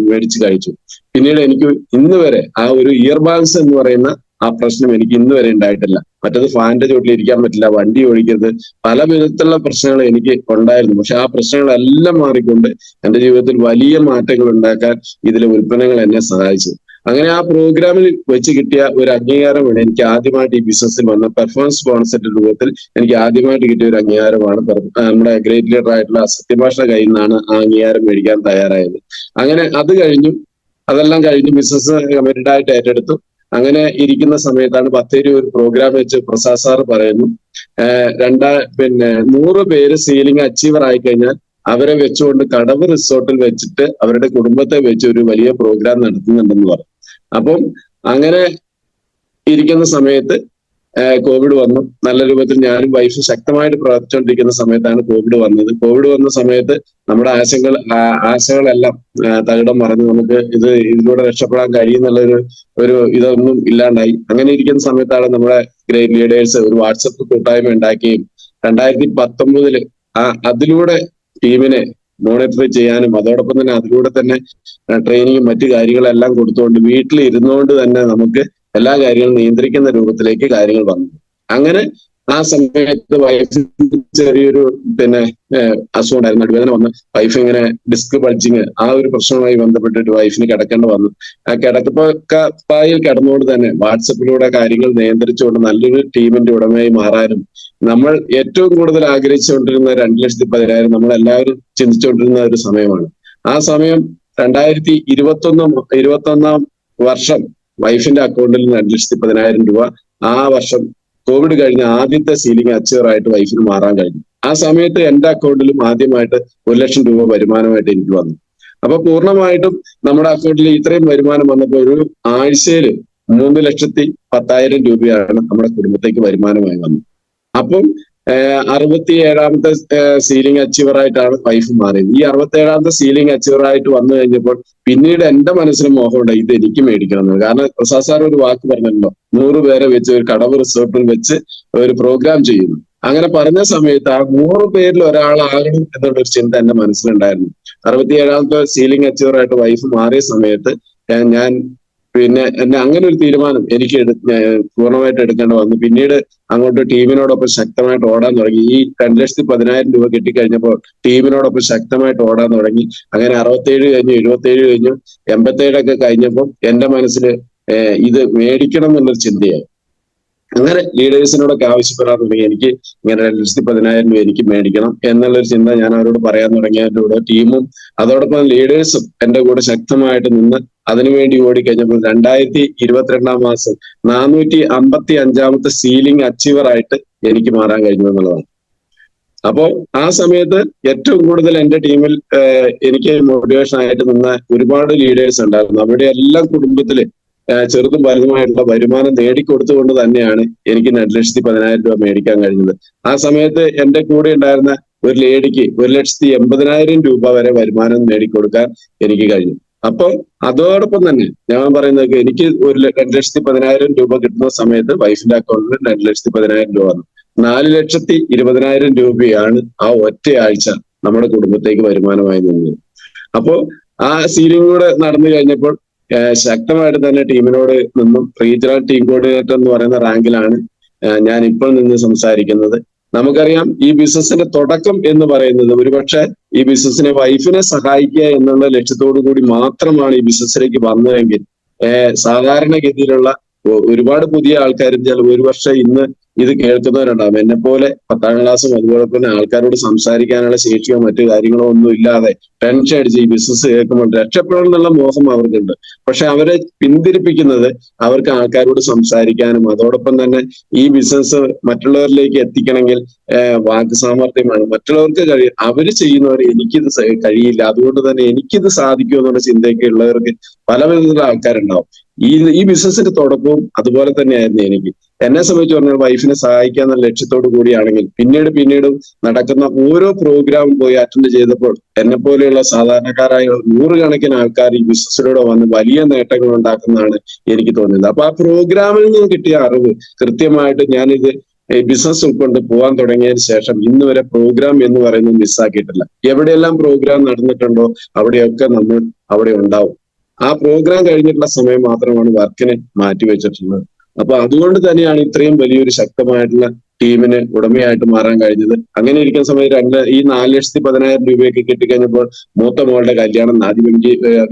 മേടിച്ച് കഴിച്ചു. പിന്നീട് എനിക്ക് ഇന്ന് വരെ ആ ഒരു ഇയർബാഗ്സ് എന്ന് പറയുന്ന ആ പ്രശ്നം എനിക്ക് ഇന്ന് വരെ ഉണ്ടായിട്ടില്ല. മറ്റത് ഫാനിന്റെ ചോട്ടിൽ ഇരിക്കാൻ പറ്റില്ല, വണ്ടി ഓടിക്കരുത്, പല വിധത്തിലുള്ള പ്രശ്നങ്ങൾ എനിക്ക് ഉണ്ടായിരുന്നു. പക്ഷെ ആ പ്രശ്നങ്ങളെല്ലാം മാറിക്കൊണ്ട് എന്റെ ജീവിതത്തിൽ വലിയ മാറ്റങ്ങൾ ഉണ്ടാക്കാൻ ഇതിലെ ഉൽപ്പന്നങ്ങൾ എന്നെ സഹായിച്ചു. അങ്ങനെ ആ പ്രോഗ്രാമിൽ വെച്ച് കിട്ടിയ ഒരു അംഗീകാരമാണ് എനിക്ക് ആദ്യമായിട്ട് ഈ ബിസിനസ്സിൽ വന്ന പെർഫോമൻസ് ബോണസിന്റെ രൂപത്തിൽ എനിക്ക് ആദ്യമായിട്ട് കിട്ടിയ ഒരു അംഗീകാരമാണ്. നമ്മുടെ ഗ്രേറ്റ് ലീഡർ ആയിട്ടുള്ള സത്യഭാഷയുടെ കയ്യിൽ നിന്നാണ് ആ അംഗീകാരം മേടിക്കാൻ തയ്യാറായത്. അങ്ങനെ അതെല്ലാം കഴിഞ്ഞ് ബിസിനസ് കമ്മിറ്റഡ് ആയിട്ട് ഏറ്റെടുത്തു. അങ്ങനെ ഇരിക്കുന്ന സമയത്താണ് ബത്തേരി ഒരു പ്രോഗ്രാം വെച്ച് പ്രസാദ് സാർ പറയുന്നു, പിന്നെ 100 പേര് സീലിംഗ് അച്ചീവർ ആയി കഴിഞ്ഞാൽ അവരെ വെച്ചുകൊണ്ട് കടവ് റിസോർട്ടിൽ വെച്ചിട്ട് അവരുടെ കുടുംബത്തെ വെച്ച് ഒരു വലിയ പ്രോഗ്രാം നടത്തുന്നുണ്ടെന്ന് പറഞ്ഞു. അപ്പം അങ്ങനെ ഇരിക്കുന്ന സമയത്ത് കോവിഡ് വന്നു. നല്ല രൂപത്തിൽ ഞാനും വൈഫ് ശക്തമായിട്ട് പ്രവർത്തിച്ചുകൊണ്ടിരിക്കുന്ന സമയത്താണ് കോവിഡ് വന്നത്. കോവിഡ് വന്ന സമയത്ത് നമ്മുടെ ആശകളെല്ലാം തകിടം മറിഞ്ഞ് നമുക്ക് ഇതിലൂടെ രക്ഷപ്പെടാൻ കഴിയുന്നുള്ളൊരു ഇതൊന്നും ഇല്ലാണ്ടായി. അങ്ങനെ ഇരിക്കുന്ന സമയത്താണ് നമ്മുടെ ഗ്രേറ്റ് ലീഡേഴ്സ് ഒരു വാട്സപ്പ് കൂട്ടായ്മ ഉണ്ടാക്കുകയും 2019 അതിലൂടെ ടീമിനെ മോണിറ്റർ ചെയ്യാനും അതോടൊപ്പം തന്നെ അതിലൂടെ തന്നെ ട്രെയിനിങ്ങും മറ്റു കാര്യങ്ങളെല്ലാം കൊടുത്തുകൊണ്ട് വീട്ടിൽ ഇരുന്നുകൊണ്ട് തന്നെ നമുക്ക് എല്ലാ കാര്യങ്ങളും നിയന്ത്രിക്കുന്ന രൂപത്തിലേക്ക് കാര്യങ്ങൾ വന്നു. അങ്ങനെ ആ സമയത്ത് വൈഫ് ചെറിയൊരു അസുഖം ഉണ്ടായിരുന്നു, നടുവേദന വന്ന് വൈഫ് ഇങ്ങനെ ഡിസ്ക് ബൾജിങ് ആ ഒരു പ്രശ്നവുമായി ബന്ധപ്പെട്ടിട്ട് വൈഫിന് കിടക്കേണ്ടി വന്നു. ആ പായിൽ കിടന്നുകൊണ്ട് തന്നെ വാട്സപ്പിലൂടെ കാര്യങ്ങൾ നിയന്ത്രിച്ചുകൊണ്ട് നല്ലൊരു ടീമിന്റെ ഉടമയായി മാറാനും നമ്മൾ ഏറ്റവും കൂടുതൽ ആഗ്രഹിച്ചുകൊണ്ടിരുന്ന 2,10,000 നമ്മൾ എല്ലാവരും ചിന്തിച്ചുകൊണ്ടിരുന്ന ഒരു സമയമാണ്. ആ സമയം 2021 വർഷം വൈഫിന്റെ അക്കൗണ്ടിൽ 2,10,000 രൂപ ആ വർഷം കോവിഡ് കഴിഞ്ഞ ആദ്യത്തെ സീലിംഗ് അച്ചീവർ ആയിട്ട് വൈഫിന് മാറാൻ കഴിഞ്ഞു. ആ സമയത്ത് എന്റെ അക്കൗണ്ടിലും ആദ്യമായിട്ട് 1 ലക്ഷം രൂപ വരുമാനമായിട്ട് എനിക്ക് വന്നു. അപ്പൊ പൂർണ്ണമായിട്ടും നമ്മുടെ അക്കൗണ്ടിൽ ഇത്രയും വരുമാനം വന്നപ്പോൾ ഒരു ആഴ്ചയിൽ 3,10,000 രൂപയാണ് നമ്മുടെ കുടുംബത്തേക്ക് വരുമാനമായി വന്നത്. അപ്പം 67ാമത്തെ സീലിംഗ് അച്ചീവർ ആയിട്ടാണ് വൈഫ് മാറിയത്. ഈ 67ാമത്തെ സീലിംഗ് അച്ചീവർ ആയിട്ട് വന്നു കഴിഞ്ഞപ്പോൾ പിന്നീട് എന്റെ മനസ്സിന് മോഹമുണ്ട് ഇത് എനിക്ക് മേടിക്കണം. കാരണം പ്രസാദ് സാർ ഒരു വാക്ക് പറഞ്ഞല്ലോ, 100 പേരെ വെച്ച് ഒരു കടവ് റിസോർട്ടിൽ വെച്ച് ഒരു പ്രോഗ്രാം ചെയ്യുന്നു. അങ്ങനെ പറഞ്ഞ സമയത്ത് ആ 100 പേരിൽ ഒരാളാകണം എന്നുള്ളൊരു ചിന്ത എന്റെ മനസ്സിലുണ്ടായിരുന്നു. 67ാമത്തെ സീലിംഗ് അച്ചീവർ ആയിട്ട് വൈഫ് മാറിയ സമയത്ത് ഞാൻ എന്നെ അങ്ങനെ ഒരു തീരുമാനം എനിക്ക് പൂർണ്ണമായിട്ട് എടുക്കേണ്ടി വന്നു. പിന്നീട് അങ്ങോട്ട് ടീമിനോടൊപ്പം ശക്തമായിട്ട് ഓടാൻ തുടങ്ങി. ഈ 2,10,000 രൂപ കിട്ടിക്കഴിഞ്ഞപ്പോൾ ടീമിനോടൊപ്പം ശക്തമായിട്ട് ഓടാൻ തുടങ്ങി. അങ്ങനെ 67 കഴിഞ്ഞു, 77 കഴിഞ്ഞു, 87 കഴിഞ്ഞപ്പോൾ എന്റെ മനസ്സിൽ ഇത് മേടിക്കണം എന്നുള്ളൊരു ചിന്തയായി. അങ്ങനെ ലീഡേഴ്സിനോടൊക്കെ ആവശ്യപ്പെടാൻ തുടങ്ങി, എനിക്ക് ഇങ്ങനെ 2,10,000 രൂപ എനിക്ക് മേടിക്കണം എന്നുള്ളൊരു ചിന്ത ഞാൻ അവരോട് പറയാൻ തുടങ്ങിയതിലൂടെ ടീമും അതോടൊപ്പം ലീഡേഴ്സും എന്റെ കൂടെ ശക്തമായിട്ട് നിന്ന് അതിനുവേണ്ടി ഓടിക്കഴിഞ്ഞപ്പോൾ 2022 മാസം 455ാമത്തെ സീലിംഗ് അച്ചീവർ ആയിട്ട് എനിക്ക് മാറാൻ കഴിഞ്ഞു എന്നുള്ളതാണ്. അപ്പോൾ ആ സമയത്ത് ഏറ്റവും കൂടുതൽ എന്റെ ടീമിൽ എനിക്ക് മോട്ടിവേഷൻ ആയിട്ട് നിന്ന ഒരുപാട് ലീഡേഴ്സ് ഉണ്ടായിരുന്നു. അവരുടെ എല്ലാം കുടുംബത്തില് ചെറുതും വലുതുമായിട്ടുള്ള വരുമാനം നേടിക്കൊടുത്തുകൊണ്ട് തന്നെയാണ് എനിക്ക് 2,10,000 രൂപ മേടിക്കാൻ കഴിഞ്ഞത്. ആ സമയത്ത് എന്റെ കൂടെ ഉണ്ടായിരുന്ന ഒരു ലേഡിക്ക് 1,80,000 രൂപ വരെ വരുമാനം നേടിക്കൊടുക്കാൻ എനിക്ക് കഴിഞ്ഞു. അപ്പോൾ അതോടൊപ്പം തന്നെ ഞാൻ പറയുന്നത് എനിക്ക് 2,10,000 രൂപ കിട്ടുന്ന സമയത്ത് വൈഫിന്റെ അക്കൗണ്ടിൽ 2,10,000 രൂപ വന്നു. 4,20,000 രൂപയാണ് ആ ഒറ്റയാഴ്ച നമ്മുടെ കുടുംബത്തേക്ക് വരുമാനമായി നിന്നത്. അപ്പോ ആ സീലിംഗ് കൂടെ നടന്നു കഴിഞ്ഞപ്പോൾ ശക്തമായിട്ട് തന്നെ ടീമിനോട് നിന്നും റീജിയണൽ ടീം കോർഡിനേറ്റർ എന്ന് പറയുന്ന റാങ്കിലാണ് ഞാൻ ഇപ്പോൾ നിന്ന് സംസാരിക്കുന്നത്. നമുക്കറിയാം ഈ ബിസിനസിന്റെ തുടക്കം എന്ന് പറയുന്നത് ഒരുപക്ഷെ ഈ ബിസിനസിനെ വൈഫിനെ സഹായിക്കുക എന്നുള്ള ലക്ഷ്യത്തോടു കൂടി മാത്രമാണ് ഈ ബിസിനസ്സിലേക്ക് വന്നതെങ്കിൽ സാധാരണഗതിയിലുള്ള ഒരുപാട് പുതിയ ആൾക്കാരും ചില ഒരുപക്ഷെ ഇന്ന് ഇത് കേൾക്കുന്നവരുണ്ടാവും. എന്നെ പോലെ 10ാം ക്ലാസ്സും അതുപോലെ തന്നെ ആൾക്കാരോട് സംസാരിക്കാനുള്ള ശേഷിയോ മറ്റു കാര്യങ്ങളോ ഒന്നും ഇല്ലാതെ ടെൻഷൻ അടിച്ച് ഈ ബിസിനസ് കേൾക്കുമ്പോൾ രക്ഷപ്പെടണം എന്നുള്ള മോഹം അവർക്കുണ്ട്. പക്ഷെ അവരെ പിന്തിരിപ്പിക്കുന്നത് അവർക്ക് ആൾക്കാരോട് സംസാരിക്കാനും അതോടൊപ്പം തന്നെ ഈ ബിസിനസ് മറ്റുള്ളവരിലേക്ക് എത്തിക്കണമെങ്കിൽ വാക്ക് സാമർത്ഥ്യമാണ്. മറ്റുള്ളവർക്ക് കഴിയും, അവര് ചെയ്യുന്നവർ എനിക്കിത് കഴിയില്ല, അതുകൊണ്ട് തന്നെ എനിക്കിത് സാധിക്കും എന്നുള്ള ചിന്തയൊക്കെ ഉള്ളവർക്ക് പല വിധത്തിലുള്ള ആൾക്കാരുണ്ടാവും. ഈ ബിസിനസിന്റെ തുടക്കവും അതുപോലെ തന്നെയായിരുന്നു എനിക്ക്. എന്നെ സംബന്ധിച്ച് പറഞ്ഞാൽ വൈഫിനെ സഹായിക്കുക എന്ന ലക്ഷ്യത്തോടു കൂടിയാണെങ്കിൽ പിന്നീട് നടക്കുന്ന ഓരോ പ്രോഗ്രാമും പോയി അറ്റൻഡ് ചെയ്തപ്പോൾ എന്നെ പോലെയുള്ള സാധാരണക്കാരായ 100 കണക്കിന് ആൾക്കാർ ഈ ബിസിനസ്സിലൂടെ വന്ന് വലിയ നേട്ടങ്ങൾ ഉണ്ടാക്കുന്നതാണ് എനിക്ക് തോന്നിയത്. അപ്പൊ ആ പ്രോഗ്രാമിൽ നിന്ന് കിട്ടിയ അറിവ് കൃത്യമായിട്ട് ഞാനിത് ബിസിനസ് ഉൾക്കൊണ്ട് പോകാൻ തുടങ്ങിയതിന് ശേഷം ഇന്ന് വരെ പ്രോഗ്രാം എന്ന് പറയുന്നത് മിസ്സാക്കിയിട്ടില്ല. എവിടെയെല്ലാം പ്രോഗ്രാം നടന്നിട്ടുണ്ടോ അവിടെയൊക്കെ നമ്മൾ അവിടെ ഉണ്ടാവും. ആ പ്രോഗ്രാം കഴിഞ്ഞിട്ടുള്ള സമയം മാത്രമാണ് വർക്കിന് മാറ്റിവെച്ചിട്ടുള്ളത്. അപ്പൊ അതുകൊണ്ട് തന്നെയാണ് ഇത്രയും വലിയൊരു ശക്തമായിട്ടുള്ള ടീമിന് ഉടമയായിട്ട് മാറാൻ കഴിഞ്ഞത്. അങ്ങനെ ഇരിക്കുന്ന സമയത്ത് ഈ 4,10,000 രൂപയൊക്കെ കിട്ടിക്കഴിഞ്ഞപ്പോൾ മൂത്ത മോളുടെ കല്യാണം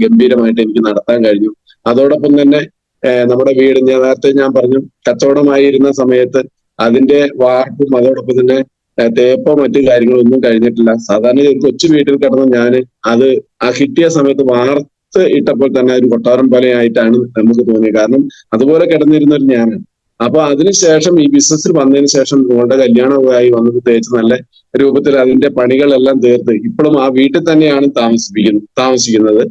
ഗംഭീരമായിട്ട് എനിക്ക് നടത്താൻ കഴിഞ്ഞു. അതോടൊപ്പം തന്നെ നമ്മുടെ വീട് നേരത്തെ ഞാൻ പറഞ്ഞു കച്ചവടമായിരുന്ന സമയത്ത് അതിന്റെ വാർപ്പും അതോടൊപ്പം തന്നെ തേപ്പോ മറ്റു കാര്യങ്ങളൊന്നും കഴിഞ്ഞിട്ടില്ല. സാധാരണ ഒരു കൊച്ചു വീട്ടിൽ കിടന്ന ഞാൻ അത് ആ കിട്ടിയ സമയത്ത് പുറത്ത് ഇട്ടപ്പോൾ തന്നെ ഒരു കൊട്ടാരം പോലെ ആയിട്ടാണ് നമുക്ക് തോന്നിയത്. കാരണം അതുപോലെ കിടന്നിരുന്ന ഒരു ഞാനാണ്. അപ്പൊ അതിനുശേഷം ഈ ബിസിനസ്സിൽ വന്നതിന് ശേഷം മോളുടെ കല്യാണമായി വന്നത് തേച്ച് നല്ല രൂപത്തിൽ അതിന്റെ പണികളെല്ലാം തീർത്ത് ഇപ്പോഴും ആ വീട്ടിൽ തന്നെയാണ് താമസിക്കുന്നത്.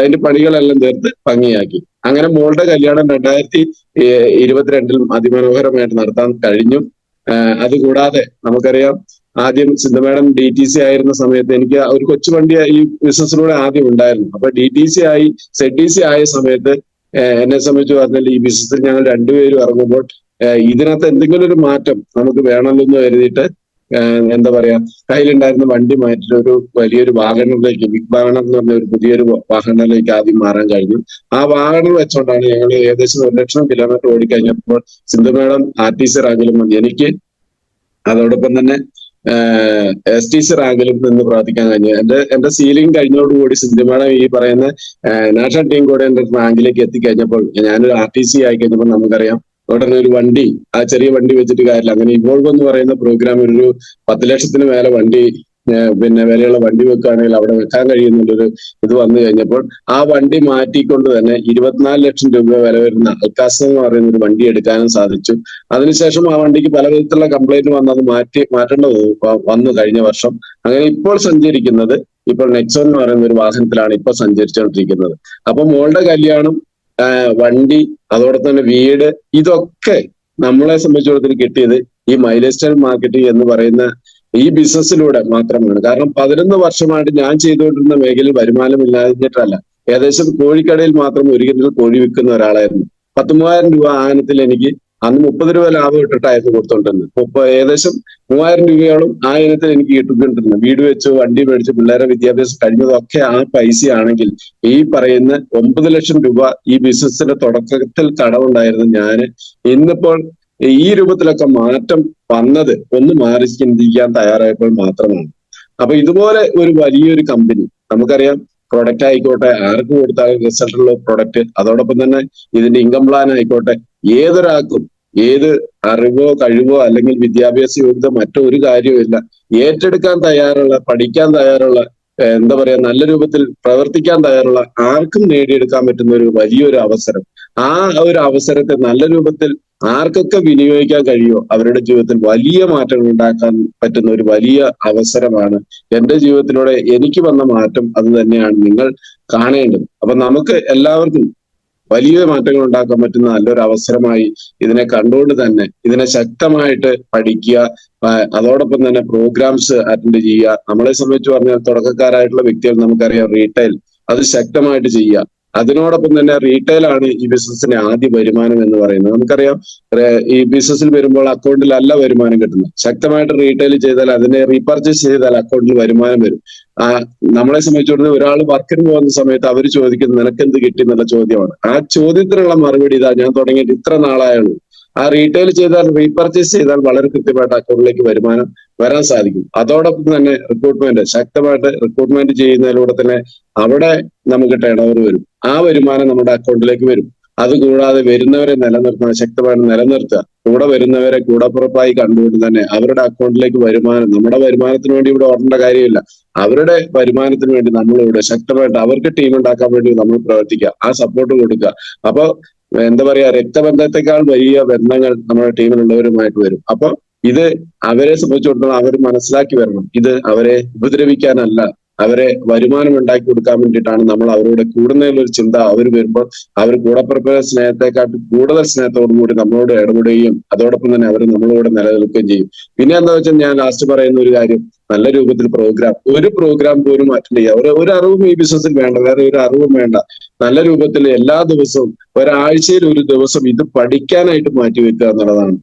അതിന്റെ പണികളെല്ലാം തീർത്ത് ഭംഗിയാക്കി. അങ്ങനെ മോളുടെ കല്യാണം 2022 അതിമനോഹരമായിട്ട് നടത്താൻ കഴിഞ്ഞു. അതുകൂടാതെ നമുക്കറിയാം, ആദ്യം സിന്ധു മാഡം DTC ആയിരുന്ന സമയത്ത് എനിക്ക് ഒരു കൊച്ചു വണ്ടി ഈ ബിസിനസ്സിലൂടെ ആദ്യം ഉണ്ടായിരുന്നു. അപ്പൊ DTC ആയി ZTC ആയ സമയത്ത് എന്നെ സംബന്ധിച്ച് പറഞ്ഞാൽ ഈ ബിസിനസ്സിൽ ഞങ്ങൾ രണ്ടുപേരും ഇറങ്ങുമ്പോൾ ഇതിനകത്ത് എന്തെങ്കിലും ഒരു മാറ്റം നമുക്ക് വേണമല്ലോ എന്ന് കരുതിയിട്ട് എന്താ പറയാ, കയ്യിലുണ്ടായിരുന്ന വണ്ടി മാറ്റിയിട്ട് ഒരു വലിയൊരു വാഗണറിലേക്ക്, ബിഗ് വാഗണർ എന്ന് പറഞ്ഞ ഒരു പുതിയൊരു വാഹനത്തിലേക്ക് ആദ്യം മാറാൻ കഴിഞ്ഞു. ആ വാഗണർ വെച്ചുകൊണ്ടാണ് ഞങ്ങൾ ഏകദേശം 1,00,000 കിലോമീറ്റർ ഓടിക്കഴിഞ്ഞപ്പോൾ സിന്ധു മാഡം RTC റാങ്കിലും വന്നു. എനിക്ക് അതോടൊപ്പം തന്നെ STC റാങ്കിലും നിന്ന് പ്രവർത്തിക്കാൻ കഴിഞ്ഞു. എന്റെ സീലിംഗ് കഴിഞ്ഞോടുകൂടി സിന്ധു മാഡം ഈ പറയുന്ന നാഷണൽ ടീം കോർഡിനേറ്റർ റാങ്കിലേക്ക് എത്തിക്കഴിഞ്ഞപ്പോൾ, ഞാനൊരു RTC ആയി കഴിഞ്ഞപ്പോൾ നമുക്കറിയാം ഉടനെ ഒരു വണ്ടി, ആ ചെറിയ വണ്ടി വെച്ചിട്ട് കാര്യമില്ല. അങ്ങനെ ഇവോൾവ് എന്ന് പറയുന്ന പ്രോഗ്രാം ഒരു 10 ലക്ഷത്തിന് മേലെ വണ്ടി, പിന്നെ വിലയുള്ള വണ്ടി വെക്കുകയാണെങ്കിൽ അവിടെ വെക്കാൻ കഴിയുന്നുള്ളൊരു ഇത് വന്നു കഴിഞ്ഞപ്പോൾ ആ വണ്ടി മാറ്റിക്കൊണ്ട് തന്നെ 24 ലക്ഷം രൂപ വില വരുന്ന അൽക്കാസ എന്ന് പറയുന്ന ഒരു വണ്ടി എടുക്കാനും സാധിച്ചു. അതിനുശേഷം ആ വണ്ടിക്ക് പല വിധത്തിലുള്ള കംപ്ലൈന്റ് വന്ന് അത് മാറ്റേണ്ടത് വന്നു കഴിഞ്ഞ വർഷം. അങ്ങനെ ഇപ്പോൾ സഞ്ചരിക്കുന്നത് നെക്സോൺ എന്ന് പറയുന്ന ഒരു വാഹനത്തിലാണ് ഇപ്പോൾ സഞ്ചരിച്ചുകൊണ്ടിരിക്കുന്നത്. അപ്പൊ മോളുടെ കല്യാണം, വണ്ടി, അതോടൊപ്പം തന്നെ വീട്, ഇതൊക്കെ നമ്മളെ സംബന്ധിച്ചിടത്തോളം കിട്ടിയത് ഈ മൈലേജ് സ്റ്റൈൽ മാർക്കറ്റിംഗ് എന്ന് പറയുന്ന ഈ ബിസിനസ്സിലൂടെ മാത്രമാണ്. കാരണം 11 വർഷമായിട്ട് ഞാൻ ചെയ്തുകൊണ്ടിരുന്ന മേഖലയിൽ വരുമാനം ഇല്ലാതിട്ടല്ല. ഏകദേശം കോഴിക്കടയിൽ മാത്രം 1 കിലോ കോഴി വിൽക്കുന്ന ഒരാളായിരുന്നു. 13,000 രൂപ ആനത്തിൽ എനിക്ക് അന്ന് 30 രൂപ ലാഭം ഇട്ടിട്ടായിരുന്നു കൊടുത്തോണ്ടിരുന്നത്. ഏകദേശം 3,000 രൂപയോളം ആ ഇനത്തിൽ എനിക്ക് കിട്ടിക്കൊണ്ടിരുന്നത്. വീട് വെച്ച്, വണ്ടി മേടിച്ച്, പിള്ളേരെ വിദ്യാഭ്യാസം കഴിഞ്ഞതൊക്കെ ആ പൈസയാണെങ്കിൽ ഈ പറയുന്ന 9 ലക്ഷം രൂപ ഈ ബിസിനസിന്റെ തുടക്കത്തിൽ കടമുണ്ടായിരുന്നു ഞാൻ. ഇന്നിപ്പോൾ ഈ രൂപത്തിലൊക്കെ മാറ്റം വന്നത് ഒന്ന് മാറി ചിന്തിക്കാൻ തയ്യാറായപ്പോൾ മാത്രമാണ്. അപ്പൊ ഇതുപോലെ ഒരു വലിയൊരു കമ്പനി, നമുക്കറിയാം, പ്രൊഡക്റ്റ് ആയിക്കോട്ടെ, ആർക്ക് കൊടുത്താലും റിസൾട്ടുള്ള പ്രൊഡക്റ്റ്, അതോടൊപ്പം തന്നെ ഇതിന്റെ ഇൻകം പ്ലാൻ ആയിക്കോട്ടെ, ഏതൊരാൾക്കും ഏത് അറിവോ കഴിവോ അല്ലെങ്കിൽ വിദ്യാഭ്യാസ യോഗ്യത മറ്റോ ഒരു കാര്യവുമില്ല, ഏറ്റെടുക്കാൻ തയ്യാറുള്ള, പഠിക്കാൻ തയ്യാറുള്ള, എന്താ പറയാ, നല്ല രൂപത്തിൽ പ്രവർത്തിക്കാൻ തയ്യാറുള്ള ആർക്കും നേടിയെടുക്കാൻ പറ്റുന്ന ഒരു വലിയൊരു അവസരം. ആ ഒരു അവസരത്തെ നല്ല രൂപത്തിൽ ആർക്കൊക്കെ വിനിയോഗിക്കാൻ കഴിയുമോ അവരുടെ ജീവിതത്തിൽ വലിയ മാറ്റങ്ങൾ ഉണ്ടാക്കാൻ പറ്റുന്ന ഒരു വലിയ അവസരമാണ്. എന്റെ ജീവിതത്തിലൂടെ എനിക്ക് വന്ന മാറ്റം അത് തന്നെയാണ് നിങ്ങൾ കാണേണ്ടത്. അപ്പൊ നമുക്ക് എല്ലാവർക്കും വലിയ മാറ്റങ്ങൾ ഉണ്ടാക്കാൻ പറ്റുന്ന നല്ലൊരു അവസരമായി ഇതിനെ കണ്ടുകൊണ്ട് തന്നെ ഇതിനെ ശക്തമായിട്ട് പഠിക്കുക, അതോടൊപ്പം തന്നെ പ്രോഗ്രാംസ് അറ്റൻഡ് ചെയ്യുക. നമ്മളെ സംബന്ധിച്ച് പറഞ്ഞാൽ തുടക്കക്കാരായിട്ടുള്ള വ്യക്തികൾ നമുക്കറിയാം, റീറ്റെയിൽ അത് ശക്തമായിട്ട് ചെയ്യുക. അതിനോടൊപ്പം തന്നെ റീറ്റെയിൽ ആണ് ഈ ബിസിനസിന്റെ ആദ്യ വരുമാനം എന്ന് പറയുന്നത്. നമുക്കറിയാം, ഈ ബിസിനസ്സിൽ വരുമ്പോൾ അക്കൗണ്ടിലല്ല വരുമാനം കിട്ടുന്നത്. ശക്തമായിട്ട് റീറ്റെയിൽ ചെയ്താൽ, അതിനെ റീപർച്ചേസ് ചെയ്താൽ അക്കൗണ്ടിൽ വരുമാനം വരും. നമ്മളെ സംബന്ധിച്ചിടത്തോളം ഒരാൾ വർക്കിന് പോകുന്ന സമയത്ത് അവർ ചോദിക്കുന്നത് നിനക്ക് എന്ത് കിട്ടി എന്നുള്ള ചോദ്യമാണ്. ആ ചോദ്യത്തിനുള്ള മറുപടി ഇതാ, ഞാൻ തുടങ്ങിയിട്ട് ഇത്ര നാളായുള്ളൂ. ആ റീറ്റെയിൽ ചെയ്താൽ, റീപർച്ചേസ് ചെയ്താൽ വളരെ കൃത്യമായിട്ട് അക്കൗണ്ടിലേക്ക് വരുമാനം വരാൻ സാധിക്കും. അതോടൊപ്പം തന്നെ റിക്രൂട്ട്മെന്റ്, ശക്തമായിട്ട് റിക്രൂട്ട്മെന്റ് ചെയ്യുന്നതിലൂടെ തന്നെ അവിടെ നമുക്ക് ടേൺ ഓവർ വരും. ആ വരുമാനം നമ്മുടെ അക്കൗണ്ടിലേക്ക് വരും. അതുകൂടാതെ വരുന്നവരെ നിലനിർത്താൻ, ശക്തമായിട്ട് നിലനിർത്തുക. കൂടെ വരുന്നവരെ കൂടപ്പുറപ്പായി കണ്ടുകൊണ്ട് തന്നെ അവരുടെ അക്കൗണ്ടിലേക്ക് വരുമാനം, നമ്മുടെ വരുമാനത്തിന് വേണ്ടി ഇവിടെ ഓടേണ്ട കാര്യമില്ല. അവരുടെ വരുമാനത്തിന് വേണ്ടി നമ്മളിവിടെ ശക്തമായിട്ട് അവർക്ക് ടീം ഉണ്ടാക്കാൻ വേണ്ടി നമ്മൾ പ്രവർത്തിക്കുക, ആ സപ്പോർട്ട് കൊടുക്കുക. അപ്പൊ എന്താ പറയാ, രക്തബന്ധത്തെക്കാൾ വലിയ ബന്ധങ്ങൾ നമ്മുടെ ടീമിലുള്ളവരുമായിട്ട് വരും. അപ്പൊ ഇത് അവരെ സംബന്ധിച്ചിടത്തോളം അവർ മനസ്സിലാക്കി വരണം, ഇത് അവരെ ഉപദ്രവിക്കാനല്ല, അവരെ വരുമാനം ഉണ്ടാക്കി കൊടുക്കാൻ വേണ്ടിയിട്ടാണ് നമ്മൾ അവരോട് കൂടുന്നതിലൊരു ചിന്ത അവർ വരുമ്പോൾ അവർ കൂടപ്പുറപ്പുറ സ്നേഹത്തെക്കാട്ട് കൂടുതൽ സ്നേഹത്തോടു കൂടി നമ്മളോട് ഇടപെടുകയും അതോടൊപ്പം തന്നെ അവർ നമ്മളോട് നിലനിൽക്കുകയും ചെയ്യും. പിന്നെ എന്താ വെച്ചാൽ ഞാൻ ലാസ്റ്റ് പറയുന്ന ഒരു കാര്യം, നല്ല രൂപത്തിൽ ഒരു പ്രോഗ്രാം പോലും അറ്റൻഡ് ചെയ്യുക. ഒരു അറിവും ഈ ബിസിനസ്സിൽ വേണ്ട, വേറെ ഒരു അറിവും വേണ്ട. നല്ല രൂപത്തിൽ എല്ലാ ദിവസവും, ഒരാഴ്ചയിൽ ഒരു ദിവസം ഇത് പഠിക്കാനായിട്ട് മാറ്റിവെക്കുക എന്നുള്ളതാണ്.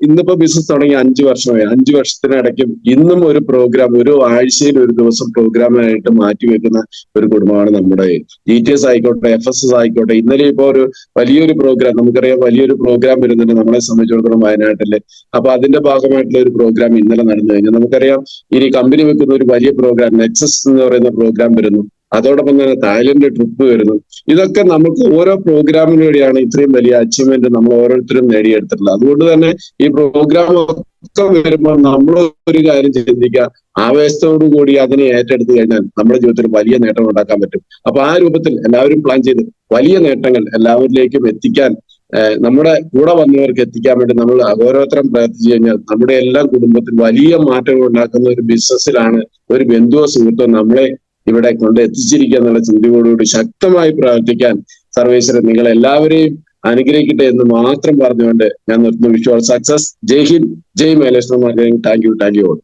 ഇന്നിപ്പോ ബിസിനസ് തുടങ്ങി 5 വർഷമായി. 5 വർഷത്തിനിടയ്ക്കും ഇന്നും ഒരു പ്രോഗ്രാം, ഒരു ആഴ്ചയിൽ ഒരു ദിവസം പ്രോഗ്രാമിനായിട്ട് മാറ്റിവെക്കുന്ന ഒരു കുടുംബമാണ് നമ്മുടെ. GTS ആയിക്കോട്ടെ, FSS ആയിക്കോട്ടെ. ഇന്നലെ ഇപ്പോ ഒരു വലിയൊരു പ്രോഗ്രാം, നമുക്കറിയാം, വലിയൊരു പ്രോഗ്രാം വരുന്നുണ്ട് നമ്മളെ സംബന്ധിച്ചിടത്തോളം വയനാട്ടില്. അപ്പൊ അതിന്റെ ഭാഗമായിട്ടുള്ള ഒരു പ്രോഗ്രാം ഇന്നലെ നടന്നു കഴിഞ്ഞു. നമുക്കറിയാം, ഇനി കമ്പനി വെക്കുന്ന ഒരു വലിയ പ്രോഗ്രാം നെക്സസ് എന്ന് പറയുന്ന പ്രോഗ്രാം വരുന്നു. അതോടൊപ്പം തന്നെ തായ്ലൻഡ് ട്രിപ്പ് വരുന്നു. ഇതൊക്കെ നമുക്ക് ഓരോ പ്രോഗ്രാമിന് വേണ്ടിയാണ് ഇത്രയും വലിയ അച്ചീവ്മെന്റ് നമ്മൾ ഓരോരുത്തരും നേടിയെടുത്തിട്ടുള്ളത്. അതുകൊണ്ട് തന്നെ ഈ പ്രോഗ്രാം ഒക്കെ വരുമ്പോൾ നമ്മൾ ഒരു കാര്യം ചിന്തിക്കുക, ആവേശത്തോടു കൂടി അതിനെ ഏറ്റെടുത്തു കഴിഞ്ഞാൽ നമ്മുടെ ജീവിതത്തിൽ വലിയ നേട്ടം ഉണ്ടാക്കാൻ പറ്റും. അപ്പൊ ആ രൂപത്തിൽ എല്ലാവരും പ്ലാൻ ചെയ്ത് വലിയ നേട്ടങ്ങൾ എല്ലാവരിലേക്കും എത്തിക്കാൻ, നമ്മുടെ കൂടെ വന്നവർക്ക് എത്തിക്കാൻ വേണ്ടി നമ്മൾ ഓരോരുത്തരും പ്രയത്നിച്ചു കഴിഞ്ഞാൽ നമ്മുടെ എല്ലാ കുടുംബത്തിൽ വലിയ മാറ്റങ്ങൾ ഉണ്ടാക്കുന്ന ഒരു ബിസിനസ്സിലാണ് ഒരു ബന്ധുവോ സുഹൃത്തോ നമ്മളെ ഇവിടെ കൊണ്ട് എത്തിച്ചിരിക്കുക എന്നുള്ള ചിന്തയോടുകൂടി ശക്തമായി പ്രവർത്തിക്കാൻ സർവേശ്വരൻ നിങ്ങൾ എല്ലാവരെയും അനുഗ്രഹിക്കട്ടെ എന്ന് മാത്രം പറഞ്ഞുകൊണ്ട് ഞാൻ നിർത്തുന്നു. Wish you all success. Jai Hind, Jai Myleshwar marketing. Thank you all.